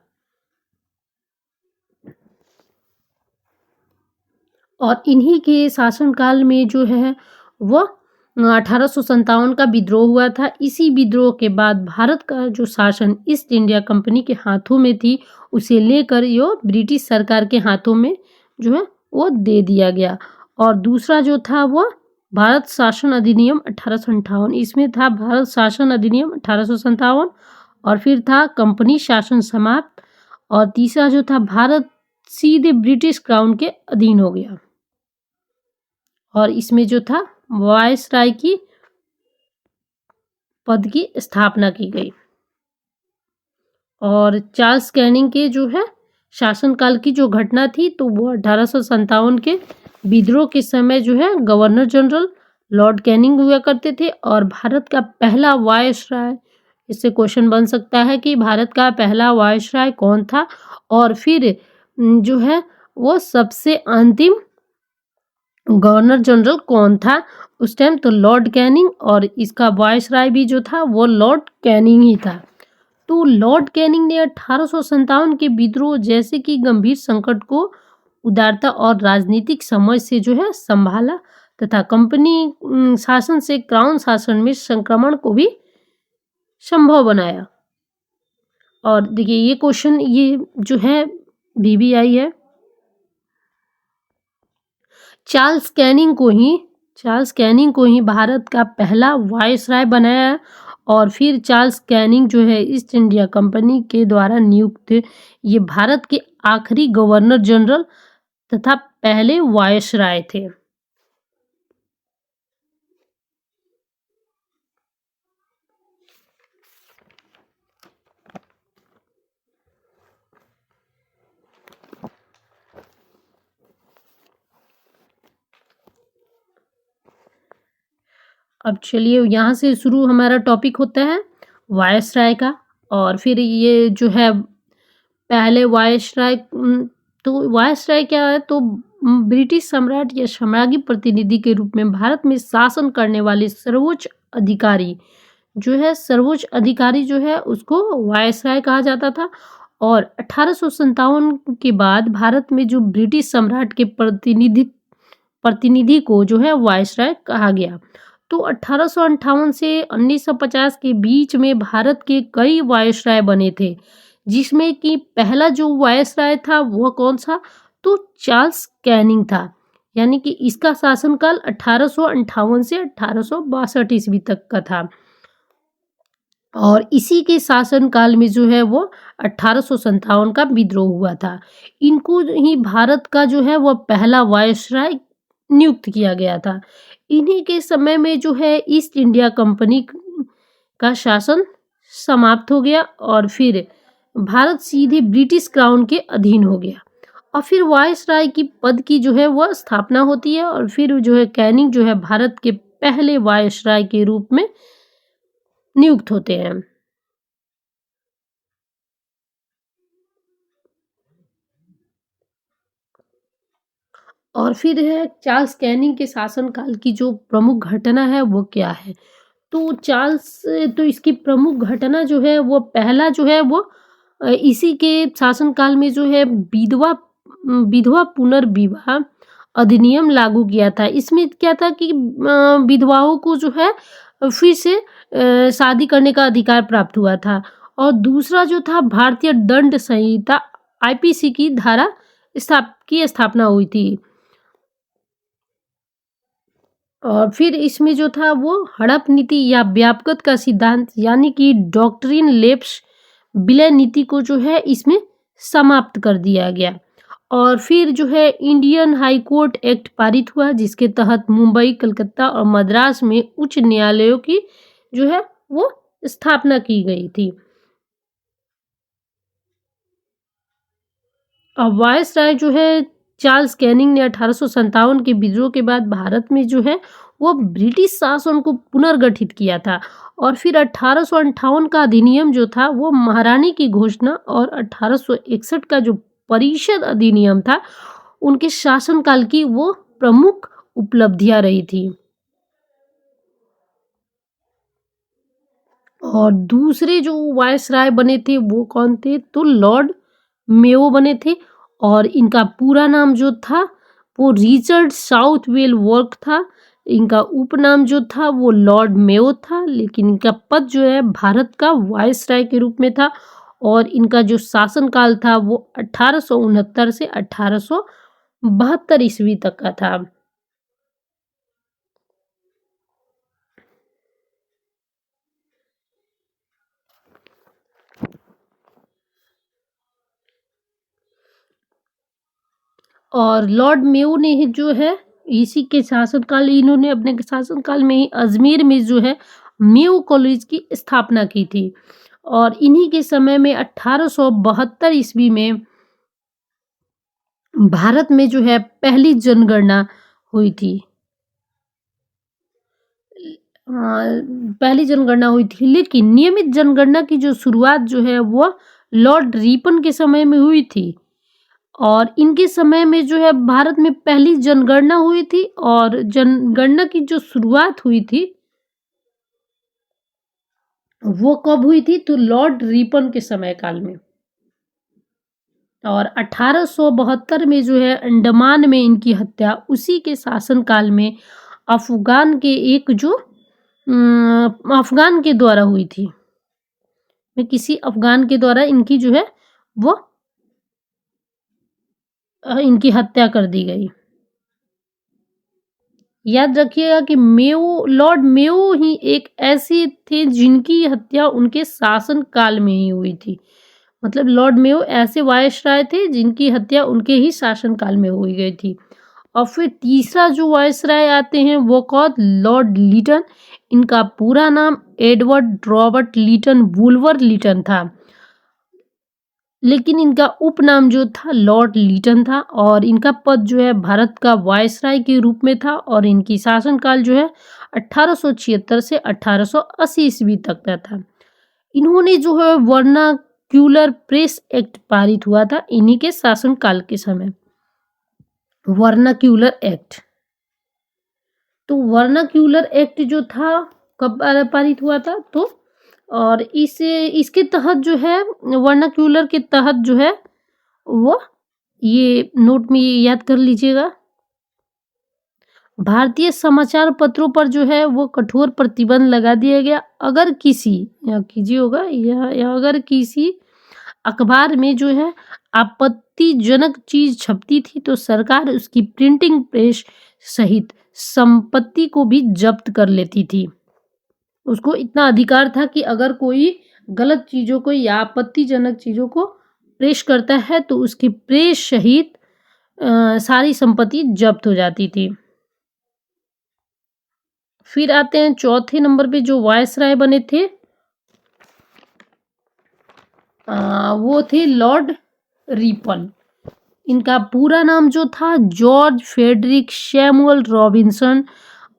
और इन्हीं के शासनकाल में जो है वह 1857 का विद्रोह हुआ था। इसी विद्रोह के बाद भारत का जो शासन ईस्ट इंडिया कंपनी के हाथों में थी, उसे लेकर यो ब्रिटिश सरकार के हाथों में जो है वो दे दिया गया। और दूसरा जो था वह भारत शासन अधिनियम 1858, इसमें था भारत शासन अधिनियम 1857 और फिर था कंपनी शासन समाप्त और तीसरा जो था भारत सीधे ब्रिटिश क्राउन के अधीन हो गया और इसमें जो था वायसराय की पद की स्थापना की गई। और चार्ल्स कैनिंग के जो है शासनकाल की जो घटना थी तो वो 1857 के विद्रोह के समय जो है गवर्नर जनरल लॉर्ड कैनिंग हुआ करते थे और भारत का पहला वायसराय, इससे क्वेश्चन बन सकता है कि भारत का पहला वायसराय कौन था और फिर जो है वो सबसे अंतिम गवर्नर जनरल कौन था उस टाइम? तो लॉर्ड कैनिंग और इसका वायसराय भी जो था वो लॉर्ड कैनिंग ही था। तो लॉर्ड कैनिंग ने 1857 के विद्रोह जैसे कि गंभीर संकट को उदारता और राजनीतिक समझ से जो है संभाला तथा कंपनी शासन से क्राउन शासन में संक्रमण को भी संभव बनाया। और देखिए ये क्वेश्चन ये जो है बीबीआई है। चार्ल्स कैनिंग को ही भारत का पहला वायसराय बनाया और फिर चार्ल्स कैनिंग जो है ईस्ट इंडिया कंपनी के द्वारा नियुक्त ये भारत के आखिरी गवर्नर जनरल तथा पहले वायसराय थे। अब चलिए यहाँ से शुरू हमारा टॉपिक होता है वायसराय का और फिर ये जो है पहले वायसराय। तो वायसराय क्या है? तो ब्रिटिश सम्राट या साम्राज्य प्रतिनिधि के रूप में भारत में शासन करने वाले सर्वोच्च अधिकारी जो है उसको वायसराय कहा जाता था। और 1857 के बाद भारत में जो ब्रिटिश सम्राट के प्रतिनिधि को जो है वायसराय कहा गया। तो 1858 से 1950 के बीच में भारत के कई वायसराय बने थे, जिसमें कि पहला जो वायसराय था वह कौन सा? तो चार्ल्स कैनिंग था। यानी कि इसका शासनकाल 1858 से 1862 ईस्वी तक का था। और इसी के शासनकाल में जो है वो 1857 का विद्रोह हुआ था। इनको ही भारत का जो है वो पहला वायसराय नियुक्त किया गया था। इन्हीं के समय में जो है ईस्ट इंडिया कंपनी का शासन समाप्त हो गया और फिर भारत सीधे ब्रिटिश क्राउन के अधीन हो गया। और फिर वायसराय की पद की जो है वह स्थापना होती है और फिर जो है कैनिंग जो है भारत के पहले वायसराय के रूप में नियुक्त होते हैं। और फिर है चार्ल्स कैनिंग के शासनकाल की जो प्रमुख घटना है वो क्या है? तो चार्ल्स तो इसकी प्रमुख घटना जो है वो पहला जो है वो इसी के शासनकाल में जो है विधवा पुनर्विवाह अधिनियम लागू किया था। इसमें क्या था कि विधवाओं को जो है फिर से शादी करने का अधिकार प्राप्त हुआ था। और दूसरा जो था भारतीय दंड संहिता आईपीसी की धारा की स्थापना हुई थी। और फिर इसमें जो था वो हड़प नीति या व्यापकता का सिद्धांत यानी कि डॉक्ट्रिन लेप्स विलय नीति को जो है इसमें समाप्त कर दिया गया। और फिर जो है इंडियन हाई कोर्ट एक्ट पारित हुआ जिसके तहत मुंबई, कलकत्ता और मद्रास में उच्च न्यायालयों की जो है वो स्थापना की गई थी। अब वायसराय जो है चार्ल्स कैनिंग ने 1857 के विद्रोह के बाद भारत में जो है वो ब्रिटिश शासन को पुनर्गठित किया था। और फिर 1858 का अधिनियम जो था वो महारानी की घोषणा और 1861 का जो परिषद अधिनियम था उनके शासनकाल की वो प्रमुख उपलब्धियां रही थी। और दूसरे जो वायसराय बने थे वो कौन थे? तो लॉर्ड मेयो बने थे। और इनका पूरा नाम जो था वो रिचर्ड साउथवेल वर्क था। इनका उपनाम जो था वो लॉर्ड मेयो था, लेकिन इनका पद जो है भारत का वायसराय के रूप में था। और इनका जो शासनकाल था वो 1869 से 1872 ईस्वी तक का था। और लॉर्ड मेयो ने ही जो है इसी के शासनकाल इन्होंने अपने शासनकाल में ही अजमेर में जो है मेयो कॉलेज की स्थापना की थी। और इन्हीं के समय में 1872 ईस्वी में भारत में जो है पहली जनगणना हुई थी। पहली जनगणना हुई थी, लेकिन नियमित जनगणना की जो शुरुआत जो है वो लॉर्ड रिपन के समय में हुई थी। और इनके समय में जो है भारत में पहली जनगणना हुई थी और जनगणना की जो शुरुआत हुई थी वो कब हुई थी? तो लॉर्ड रिपन के समय काल में। और 1872 में जो है अंडमान में इनकी हत्या उसी के शासनकाल में अफगान के एक जो अफगान के द्वारा हुई थी। किसी अफगान के द्वारा इनकी जो है वो इनकी हत्या कर दी गई। याद रखिएगा कि लॉर्ड मेयो ही एक ऐसे थे जिनकी हत्या उनके शासन काल में ही हुई थी। मतलब लॉर्ड मेयो ऐसे वायसराय थे जिनकी हत्या उनके ही शासन काल में हुई गई थी। और फिर तीसरा जो वायसराय आते हैं वो कौन? Lord Lytton. इनका पूरा नाम Edward Robert Lytton Bulwer Lytton था, लेकिन इनका उपनाम जो था लॉर्ड लिटन था। और इनका पद जो है भारत का वायसराय के रूप में था। और इनकी शासनकाल जो है 1876 से 1880 ईस्वी तक का था। इन्होंने जो है वर्नाक्यूलर प्रेस एक्ट पारित हुआ था इन्हीं के शासनकाल के समय। वर्नाक्यूलर एक्ट, तो वर्नाक्यूलर एक्ट जो था कब पारित हुआ था? तो और इसके तहत जो है वर्नाक्यूलर के तहत जो है वो ये नोट में याद कर लीजिएगा। भारतीय समाचार पत्रों पर जो है वो कठोर प्रतिबंध लगा दिया गया अगर किसी या कीजिए होगा या अगर किसी अखबार में जो है आपत्तिजनक चीज़ छपती थी तो सरकार उसकी प्रिंटिंग प्रेस सहित संपत्ति को भी जब्त कर लेती थी। उसको इतना अधिकार था कि अगर कोई गलत चीज़ों को या आपत्तिजनक चीज़ों को प्रेस करता है तो उसकी प्रेस सहित सारी संपत्ति जब्त हो जाती थी। फिर आते हैं चौथे नंबर पे जो वायसराय बने थे, वो थे लॉर्ड रिपन। इनका पूरा नाम जो था जॉर्ज फेडरिक सैमुअल रॉबिन्सन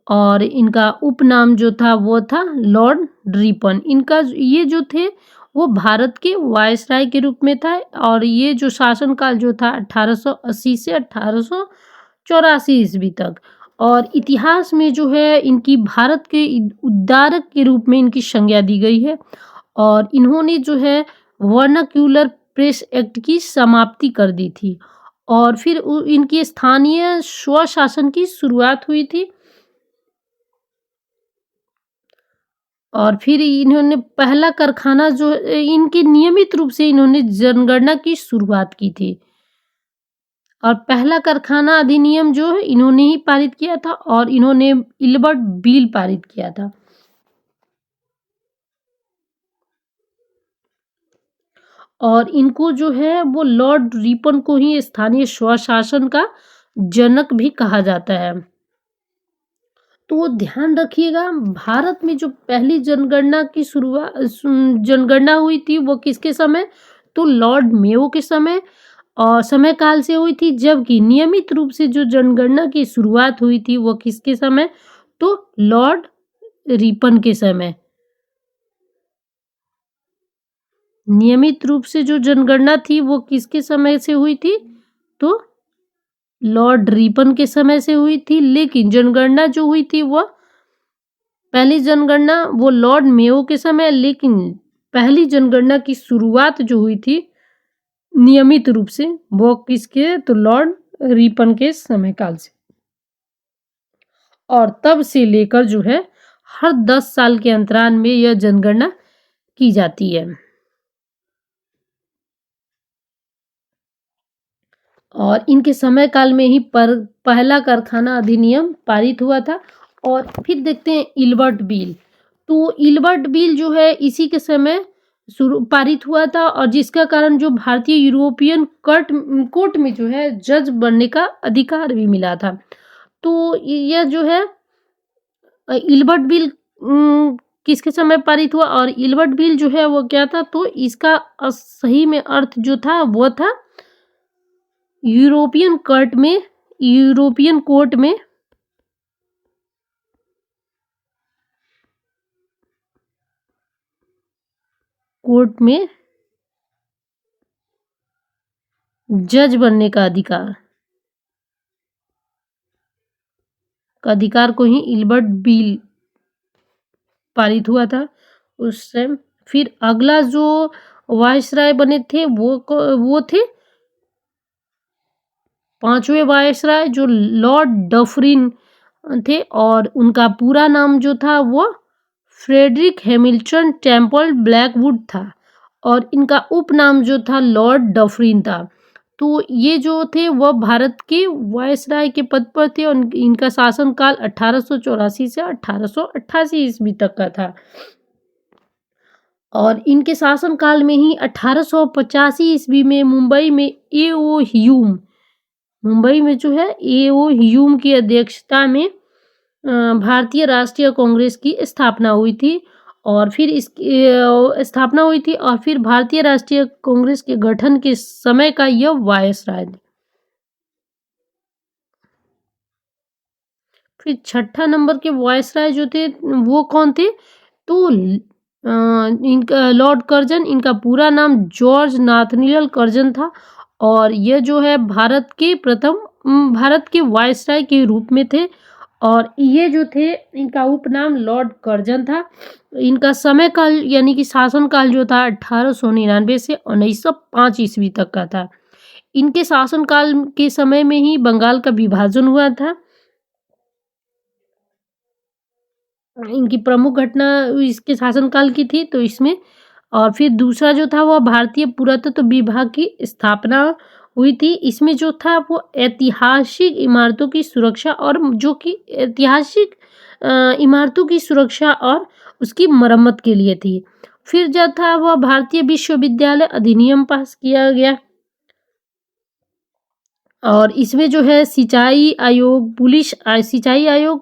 और इनका उपनाम जो था वो था लॉर्ड रिपन। इनका ये जो थे वो भारत के वायसराय के रूप में था और ये जो शासनकाल जो था 1880 से 1884 ईस्वी तक। और इतिहास में जो है इनकी भारत के उद्धारक के रूप में इनकी संज्ञा दी गई है और इन्होंने जो है वर्नाक्यूलर प्रेस एक्ट की समाप्ति कर दी थी और फिर इनकी स्थानीय स्वशासन की शुरुआत हुई थी और फिर इन्होंने पहला कारखाना जो इनके नियमित रूप से इन्होंने जनगणना की शुरुआत की थी और पहला कारखाना अधिनियम जो है इन्होंने ही पारित किया था और इन्होंने इल्बर्ट बिल पारित किया था। और इनको जो है वो लॉर्ड रिपन को ही स्थानीय स्वशासन का जनक भी कहा जाता है। तो ध्यान रखिएगा भारत में जो पहली जनगणना की शुरुआत जनगणना हुई थी वो किसके समय, तो लॉर्ड मेयो के समय और समय काल से हुई थी, जबकि नियमित रूप से जो जनगणना की शुरुआत हुई थी वो किसके समय, तो लॉर्ड रिपन के समय। नियमित रूप से जो जनगणना थी वो किसके समय से हुई थी, तो लॉर्ड रिपन के समय से हुई थी। लेकिन जनगणना जो हुई थी वह पहली जनगणना वो लॉर्ड मेयो के समय, लेकिन पहली जनगणना की शुरुआत जो हुई थी नियमित रूप से वो किसके, तो लॉर्ड रिपन के समय काल से। और तब से लेकर जो है हर 10 साल के अंतराल में यह जनगणना की जाती है। और इनके समय काल में ही पहला कारखाना अधिनियम पारित हुआ था। और फिर देखते हैं इल्बर्ट बिल। तो इल्बर्ट बिल जो है इसी के समय शुरू पारित हुआ था और जिसका कारण जो भारतीय यूरोपियन कोर्ट में जो है जज बनने का अधिकार भी मिला था। तो यह जो है इल्बर्ट बिल किसके समय पारित हुआ और इल्बर्ट बिल जो है वो क्या था, तो इसका सही में अर्थ जो था वो था यूरोपियन कोर्ट में जज बनने का अधिकार को ही इल्बर्ट बिल पारित हुआ था उस टाइम। फिर अगला जो वायसराय बने थे वो थे 5वें वायसराय जो लॉर्ड डफरिन थे और उनका पूरा नाम जो था वो फ्रेडरिक हैमिल्टन टेम्पल ब्लैकवुड था और इनका उपनाम जो था लॉर्ड डफरिन था। तो ये जो थे वह भारत के वायसराय के पद पर थे और इनका शासनकाल 1884 से 1888 ईस्वी तक का था और इनके शासनकाल में ही 1885 ईस्वी में मुंबई में जो है एओ ह्यूम की अध्यक्षता में भारतीय राष्ट्रीय कांग्रेस की स्थापना हुई थी और फिर भारतीय राष्ट्रीय कांग्रेस के गठन के समय का यह वायसराय। फिर 6ठा नंबर के वायसराय जो थे वो कौन थे, तो इनका लॉर्ड कर्जन, इनका पूरा नाम जॉर्ज नाथनियल कर्जन था और यह जो है भारत के वायसराय के रूप में थे और ये जो थे इनका उपनाम लॉर्ड कर्जन था। इनका समय काल यानी कि शासनकाल जो था 1899 से 1905 ईस्वी तक का था। इनके शासनकाल के समय में ही बंगाल का विभाजन हुआ था। इनकी प्रमुख घटना इसके शासनकाल की थी, तो इसमें और फिर दूसरा जो था वो भारतीय पुरातत्व विभाग की स्थापना हुई थी। इसमें जो था वो ऐतिहासिक इमारतों की सुरक्षा और जो कि ऐतिहासिक इमारतों की सुरक्षा और उसकी मरम्मत के लिए थी। फिर जो था वह भारतीय विश्वविद्यालय अधिनियम पास किया गया और इसमें जो है सिंचाई आयोग,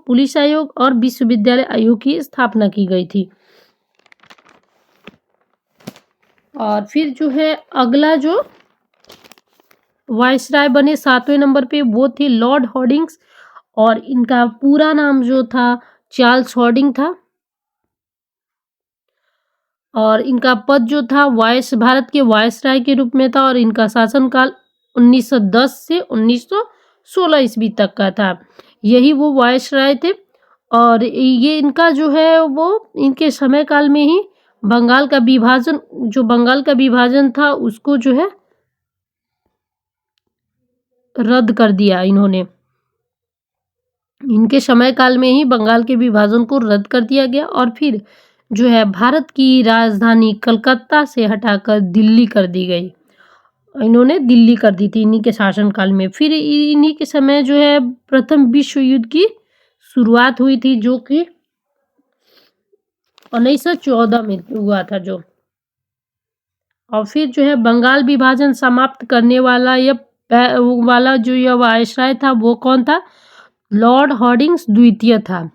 पुलिस आयोग और विश्वविद्यालय आयोग की स्थापना की गई थी। और फिर जो है अगला जो वायसराय बने 7वें नंबर पे वो थे लॉर्ड हॉर्डिंग्स और इनका पूरा नाम जो था चार्ल्स हॉर्डिंग था और इनका पद जो था भारत के वायसराय के रूप में था और इनका शासनकाल 1910 से 1916 ईस्वी तक का था। यही वो वायसराय थे और ये इनका जो है वो इनके समय काल में ही बंगाल का विभाजन था उसको जो है रद्द कर दिया इन्होंने। इनके समय काल में ही बंगाल के विभाजन को रद्द कर दिया गया और फिर जो है भारत की राजधानी कलकत्ता से हटाकर दिल्ली कर दी गई। इन्होंने दिल्ली कर दी थी इन्हीं के शासनकाल में। फिर इन्हीं के समय जो है प्रथम विश्व युद्ध की शुरुआत हुई थी जो कि 1914 में हुआ था जो। और फिर जो है बंगाल विभाजन समाप्त करने वाला जो यह वायसराय था वो कौन था? लॉर्ड हॉर्डिंग्स द्वितीय था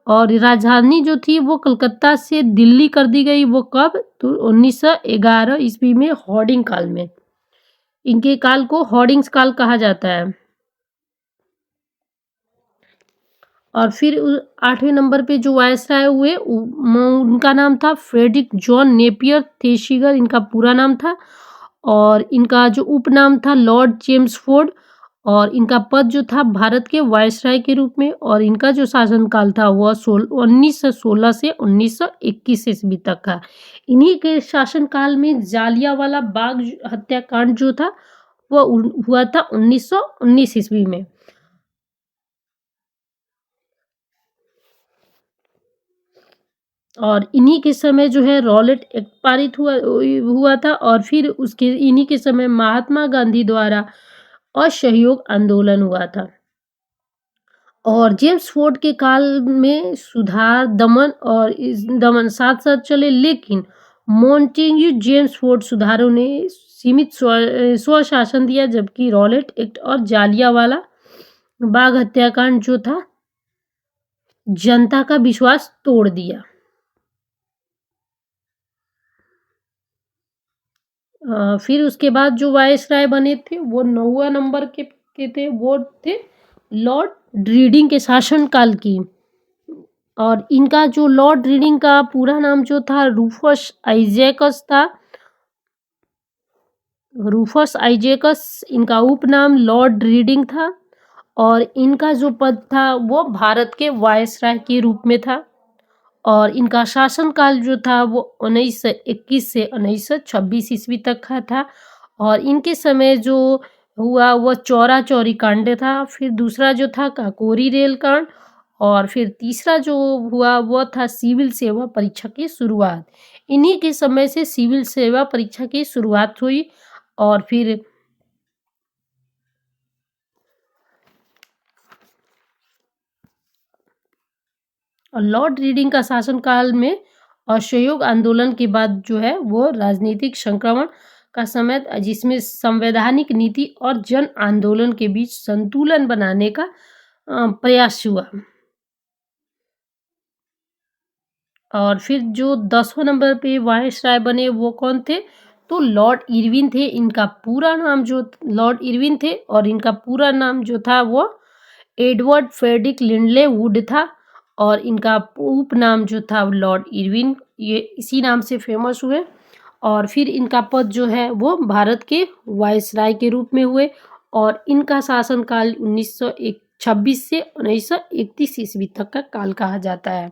और राजधानी जो थी वो कलकत्ता से दिल्ली कर दी गई। वो कब? तो 1911 ईस्वी में हॉर्डिंग काल में। इनके काल को हॉर्डिंग्स काल कहा जाता है। और फिर 8वें नंबर पे जो वायसराय हुए उनका नाम था फ्रेडरिक जॉन नेपियर थेसिगर इनका पूरा नाम था और इनका जो उपनाम था लॉर्ड चेम्सफोर्ड और इनका पद जो था भारत के वायसराय के रूप में और इनका जो शासनकाल था वह 1916 से 1921 ईस्वी तक का। इन्हीं के शासनकाल में जालियांवाला बाग हत्याकांड जो था वह हुआ था 1919 ईस्वी में। और इन्हीं के समय जो है रॉलेट एक्ट पारित हुआ था और फिर उसके इन्हीं के समय महात्मा गांधी द्वारा असहयोग आंदोलन हुआ था। और जेम्स फोर्ड के काल में सुधार दमन साथ साथ चले लेकिन मॉन्टेग्यू जेम्स फोर्ड सुधारों ने सीमित स्वशासन दिया जबकि रॉलेट एक्ट और जालियांवाला बाग हत्याकांड जो था जनता का विश्वास तोड़ दिया। फिर उसके बाद जो वायसराय बने थे वो 9वें नंबर के थे वो थे लॉर्ड रीडिंग के शासनकाल की और इनका जो लॉर्ड रीडिंग का पूरा नाम जो था रूफस आइजैकस इनका उपनाम लॉर्ड रीडिंग था और इनका जो पद था वो भारत के वायसराय के रूप में था और इनका शासनकाल जो था वो 1921 से 1926 ईस्वी तक का था और इनके समय जो हुआ वो चौरा चौरी कांड था। फिर दूसरा जो था काकोरी रेल कांड और फिर तीसरा जो हुआ वो था सिविल सेवा परीक्षा की शुरुआत। इन्हीं के समय से सिविल सेवा परीक्षा की शुरुआत हुई और फिर लॉर्ड रीडिंग का शासनकाल में असहयोग आंदोलन के बाद जो है वो राजनीतिक संक्रमण का समय जिसमें संवैधानिक नीति और जन आंदोलन के बीच संतुलन बनाने का प्रयास हुआ। और फिर जो 10वें नंबर पे वायसराय बने वो कौन थे? तो लॉर्ड इरविन थे। इनका पूरा नाम जो लॉर्ड इरविन थे और इनका पूरा नाम जो था वो एडवर्ड फ्रेडरिक लिंडले वुड था और इनका उपनाम जो था लॉर्ड इरविन ये इसी नाम से फेमस हुए और फिर इनका पद जो है वो भारत के वायसराय के रूप में हुए और इनका शासनकाल 1926 से 1931 ईस्वी तक का काल कहा जाता है।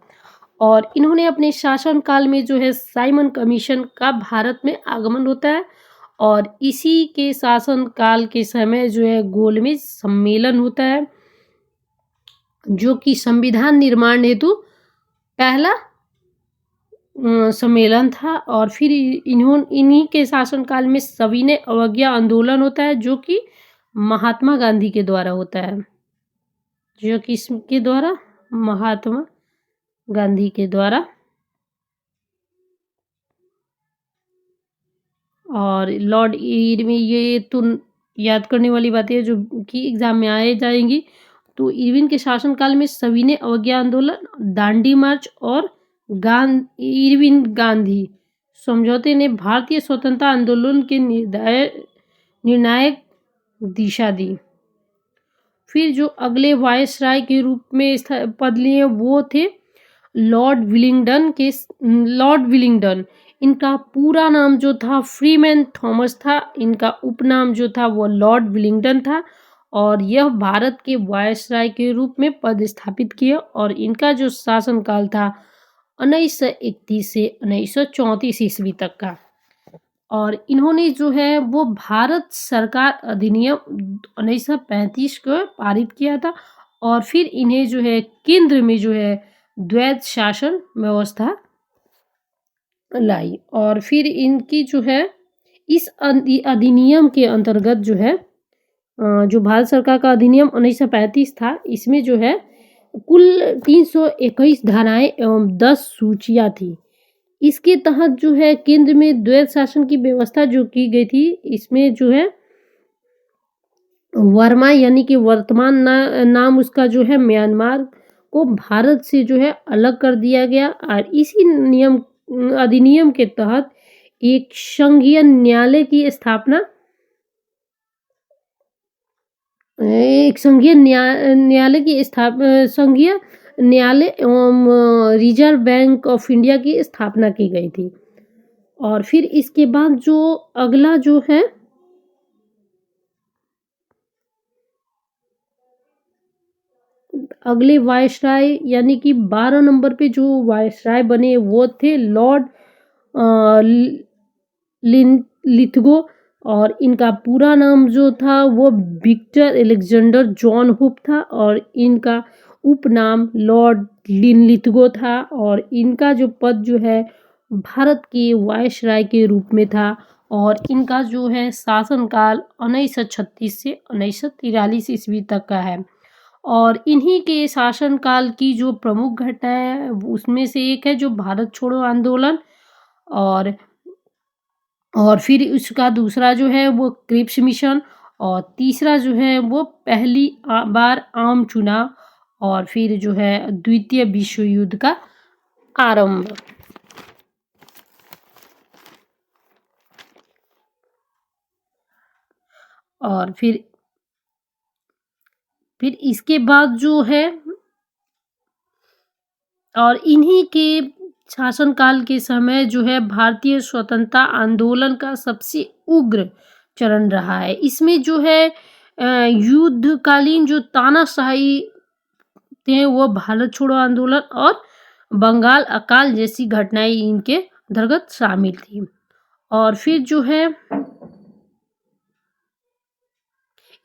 और इन्होंने अपने शासनकाल में जो है साइमन कमीशन का भारत में आगमन होता है और इसी के शासनकाल के समय जो है गोलमेज सम्मेलन होता है जो कि संविधान निर्माण हेतु पहला सम्मेलन था और फिर इन्हीं के शासनकाल में सविनय अवज्ञा आंदोलन होता है, जो कि महात्मा गांधी के द्वारा होता है, जो कि इसके द्वारा महात्मा गांधी के द्वारा। और लॉर्ड इरविन, ये तो याद करने वाली बातें हैं जो कि एग्जाम में आए जाएंगी। तो इरविन के शासनकाल में सविनय अवज्ञा आंदोलन, दांडी मार्च और इरविन गांधी समझौते ने भारतीय स्वतंत्रता आंदोलन के निर्णायक दिशा दी। फिर जो अगले वायसराय के रूप में पद लिए वो थे लॉर्ड विलिंगडन। इनका पूरा नाम जो था फ्रीमैन थॉमस था, इनका उपनाम जो था वो लॉर्ड विलिंगडन था और यह भारत के वायसराय के रूप में पद स्थापित किया और इनका जो शासनकाल था 1931 से 1934 ईस्वी तक का। और इन्होंने जो है वो भारत सरकार अधिनियम 1935 को पारित किया था और फिर इन्हें जो है केंद्र में जो है द्वैत शासन व्यवस्था लाई। और फिर इनकी जो है इस अधिनियम के अंतर्गत जो है जो भारत सरकार का अधिनियम 1935 था, इसमें जो है कुल 321 धाराएं एवं 10 सूचियां थी। इसके तहत जो है केंद्र में द्वैत शासन की व्यवस्था जो की गई थी, इसमें जो है वर्मा यानी कि वर्तमान नाम उसका जो है म्यांमार को भारत से जो है अलग कर दिया गया और इसी अधिनियम के तहत एक संघीय न्यायालय की स्थापना, संघीय न्यायालय एवं रिजर्व बैंक ऑफ इंडिया की स्थापना की गई थी। और फिर इसके बाद जो अगला जो है अगले वायसराय यानी कि 12 नंबर पे जो वायसराय बने वो थे लॉर्ड लिथगो और इनका पूरा नाम जो था वो विक्टर अलेक्जेंडर जॉन हुप था और इनका उपनाम लॉर्ड लिथगो था और इनका जो पद जो है भारत के वायसराय के रूप में था और इनका जो है शासनकाल 1936 से 1943 ईस्वी तक का है। और इन्हीं के शासनकाल की जो प्रमुख घटना है उसमें से एक है जो भारत छोड़ो आंदोलन और फिर उसका दूसरा जो है वो क्रिप्स मिशन और तीसरा जो है वो पहली बार आम चुनाव और फिर जो है द्वितीय विश्व युद्ध का आरंभ। और फिर इसके बाद जो है और इन्हीं के शासनकाल के समय जो है भारतीय स्वतंत्रता आंदोलन का सबसे उग्र चरण रहा है। इसमें जो है युद्धकालीन जो तानाशाही थे वो भारत छोड़ो आंदोलन और बंगाल अकाल जैसी घटनाएं इनके अंतर्गत शामिल थी। और फिर जो है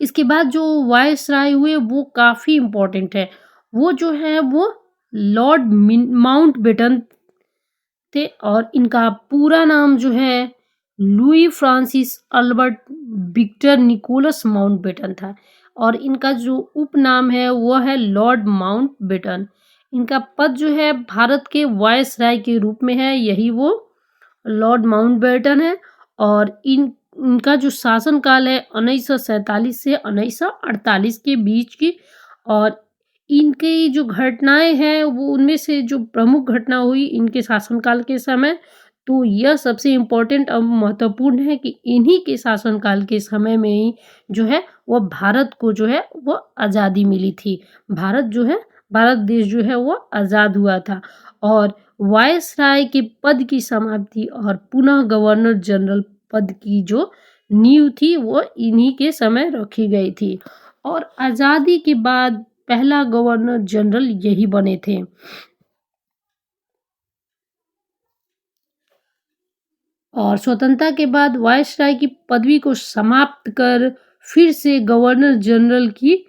इसके बाद जो वायसराय हुए वो काफी इम्पोर्टेंट है। वो जो है वो लॉर्ड माउंटबेटन थे और इनका पूरा नाम जो है Louis Francis Albert Victor Nicholas Mountbatten था और इनका जो उपनाम है वो है लॉर्ड माउंटबेटन। इनका पद जो है भारत के वायसराय के रूप में है, यही वो लॉर्ड माउंटबेटन है। और इनका जो शासनकाल है 1947 से 1948 के बीच की और इनकी जो घटनाएं हैं वो उनमें से जो प्रमुख घटना हुई इनके शासनकाल के समय, तो यह सबसे इम्पोर्टेंट और महत्वपूर्ण है कि इन्हीं के शासनकाल के समय में ही जो है वो भारत को जो है वो आज़ादी मिली थी। भारत देश जो है वो आज़ाद हुआ था और वायसराय के पद की समाप्ति और पुनः गवर्नर जनरल पद की जो नींव थी वो इन्हीं के समय रखी गई थी और आज़ादी के बाद पहला गवर्नर जनरल यही बने थे। और स्वतंत्रता के बाद वायसराय की पदवी को समाप्त कर फिर से गवर्नर जनरल की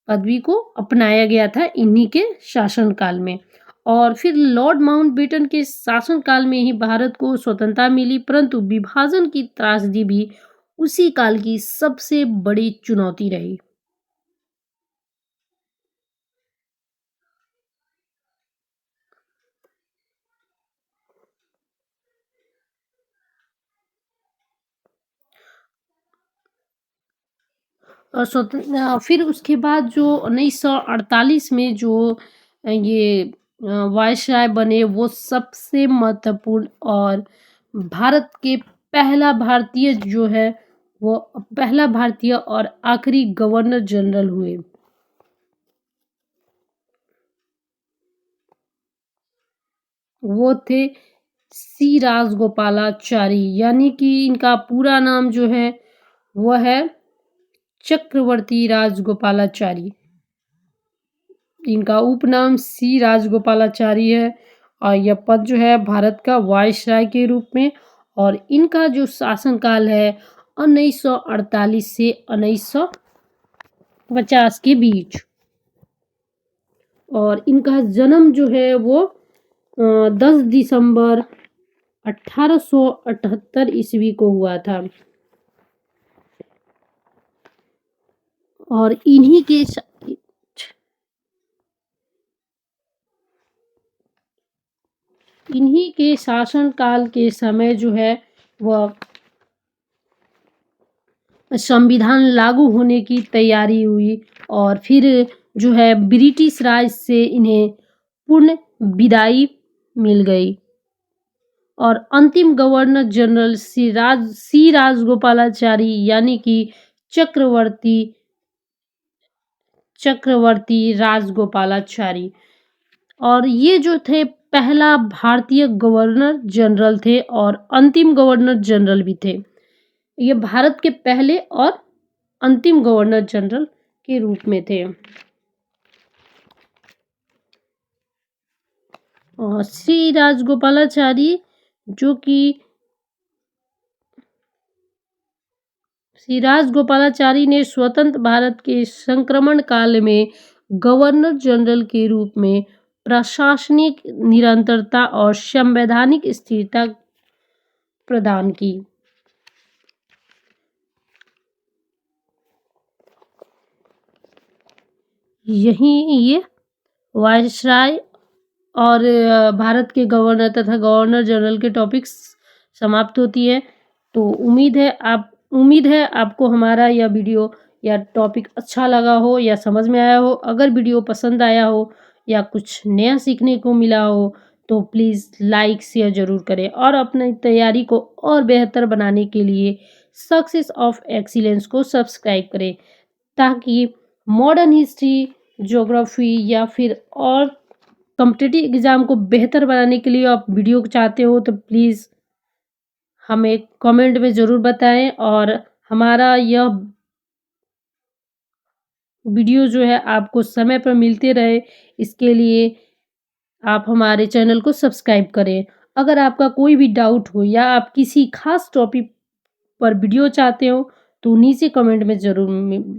पदवी को अपनाया गया था इन्हीं के शासनकाल में। और फिर लॉर्ड माउंटबेटन के शासनकाल में ही भारत को स्वतंत्रता मिली, परंतु विभाजन की त्रासदी भी उसी काल की सबसे बड़ी चुनौती रही। और फिर उसके बाद जो 1948 में जो ये वायसराय बने, वो सबसे महत्वपूर्ण और भारत के पहला भारतीय जो है, वो पहला भारतीय और आखिरी गवर्नर जनरल हुए। वो थे सी राजगोपालाचारी, यानी कि इनका पूरा नाम जो है वो है चक्रवर्ती राजगोपालाचारी। इनका उपनाम सी राजगोपालाचारी है और यह पद जो है भारत का वायसराय के रूप में, और इनका जो शासनकाल है 1948 से 1950 के बीच। और इनका जन्म जो है वो 10 दिसंबर 1878 ईस्वी को हुआ था। और इन्हीं के शासनकाल के समय जो है वह संविधान लागू होने की तैयारी हुई, और फिर जो है ब्रिटिश राज से इन्हें पूर्ण विदाई मिल गई। और अंतिम गवर्नर जनरल सी राजगोपालाचारी, यानी कि चक्रवर्ती राजगोपालाचारी, और ये जो थे पहला भारतीय गवर्नर जनरल थे और अंतिम गवर्नर जनरल भी थे। ये भारत के पहले और अंतिम गवर्नर जनरल के रूप में थे। और श्री राजगोपालाचारी जो कि श्री राजगोपालाचारी ने स्वतंत्र भारत के संक्रमण काल में गवर्नर जनरल के रूप में प्रशासनिक निरंतरता और संवैधानिक स्थिरता प्रदान की। यही ये वायसराय और भारत के गवर्नर तथा गवर्नर जनरल के टॉपिक्स समाप्त होती है। तो उम्मीद है आपको हमारा यह वीडियो या टॉपिक अच्छा लगा हो या समझ में आया हो। अगर वीडियो पसंद आया हो या कुछ नया सीखने को मिला हो तो प्लीज़ लाइक शेयर ज़रूर करें, और अपनी तैयारी को और बेहतर बनाने के लिए सक्सेस ऑफ एक्सीलेंस को सब्सक्राइब करें, ताकि मॉडर्न हिस्ट्री, ज्योग्राफी या फिर और कॉम्पिटिटिव एग्ज़ाम को बेहतर बनाने के लिए आप वीडियो चाहते हो तो प्लीज़ हमें कमेंट में ज़रूर बताएं। और हमारा यह वीडियो जो है आपको समय पर मिलते रहे, इसके लिए आप हमारे चैनल को सब्सक्राइब करें। अगर आपका कोई भी डाउट हो या आप किसी खास टॉपिक पर वीडियो चाहते हो तो नीचे कमेंट में ज़रूर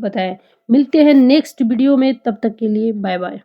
बताएं। मिलते हैं नेक्स्ट वीडियो में, तब तक के लिए बाय बाय।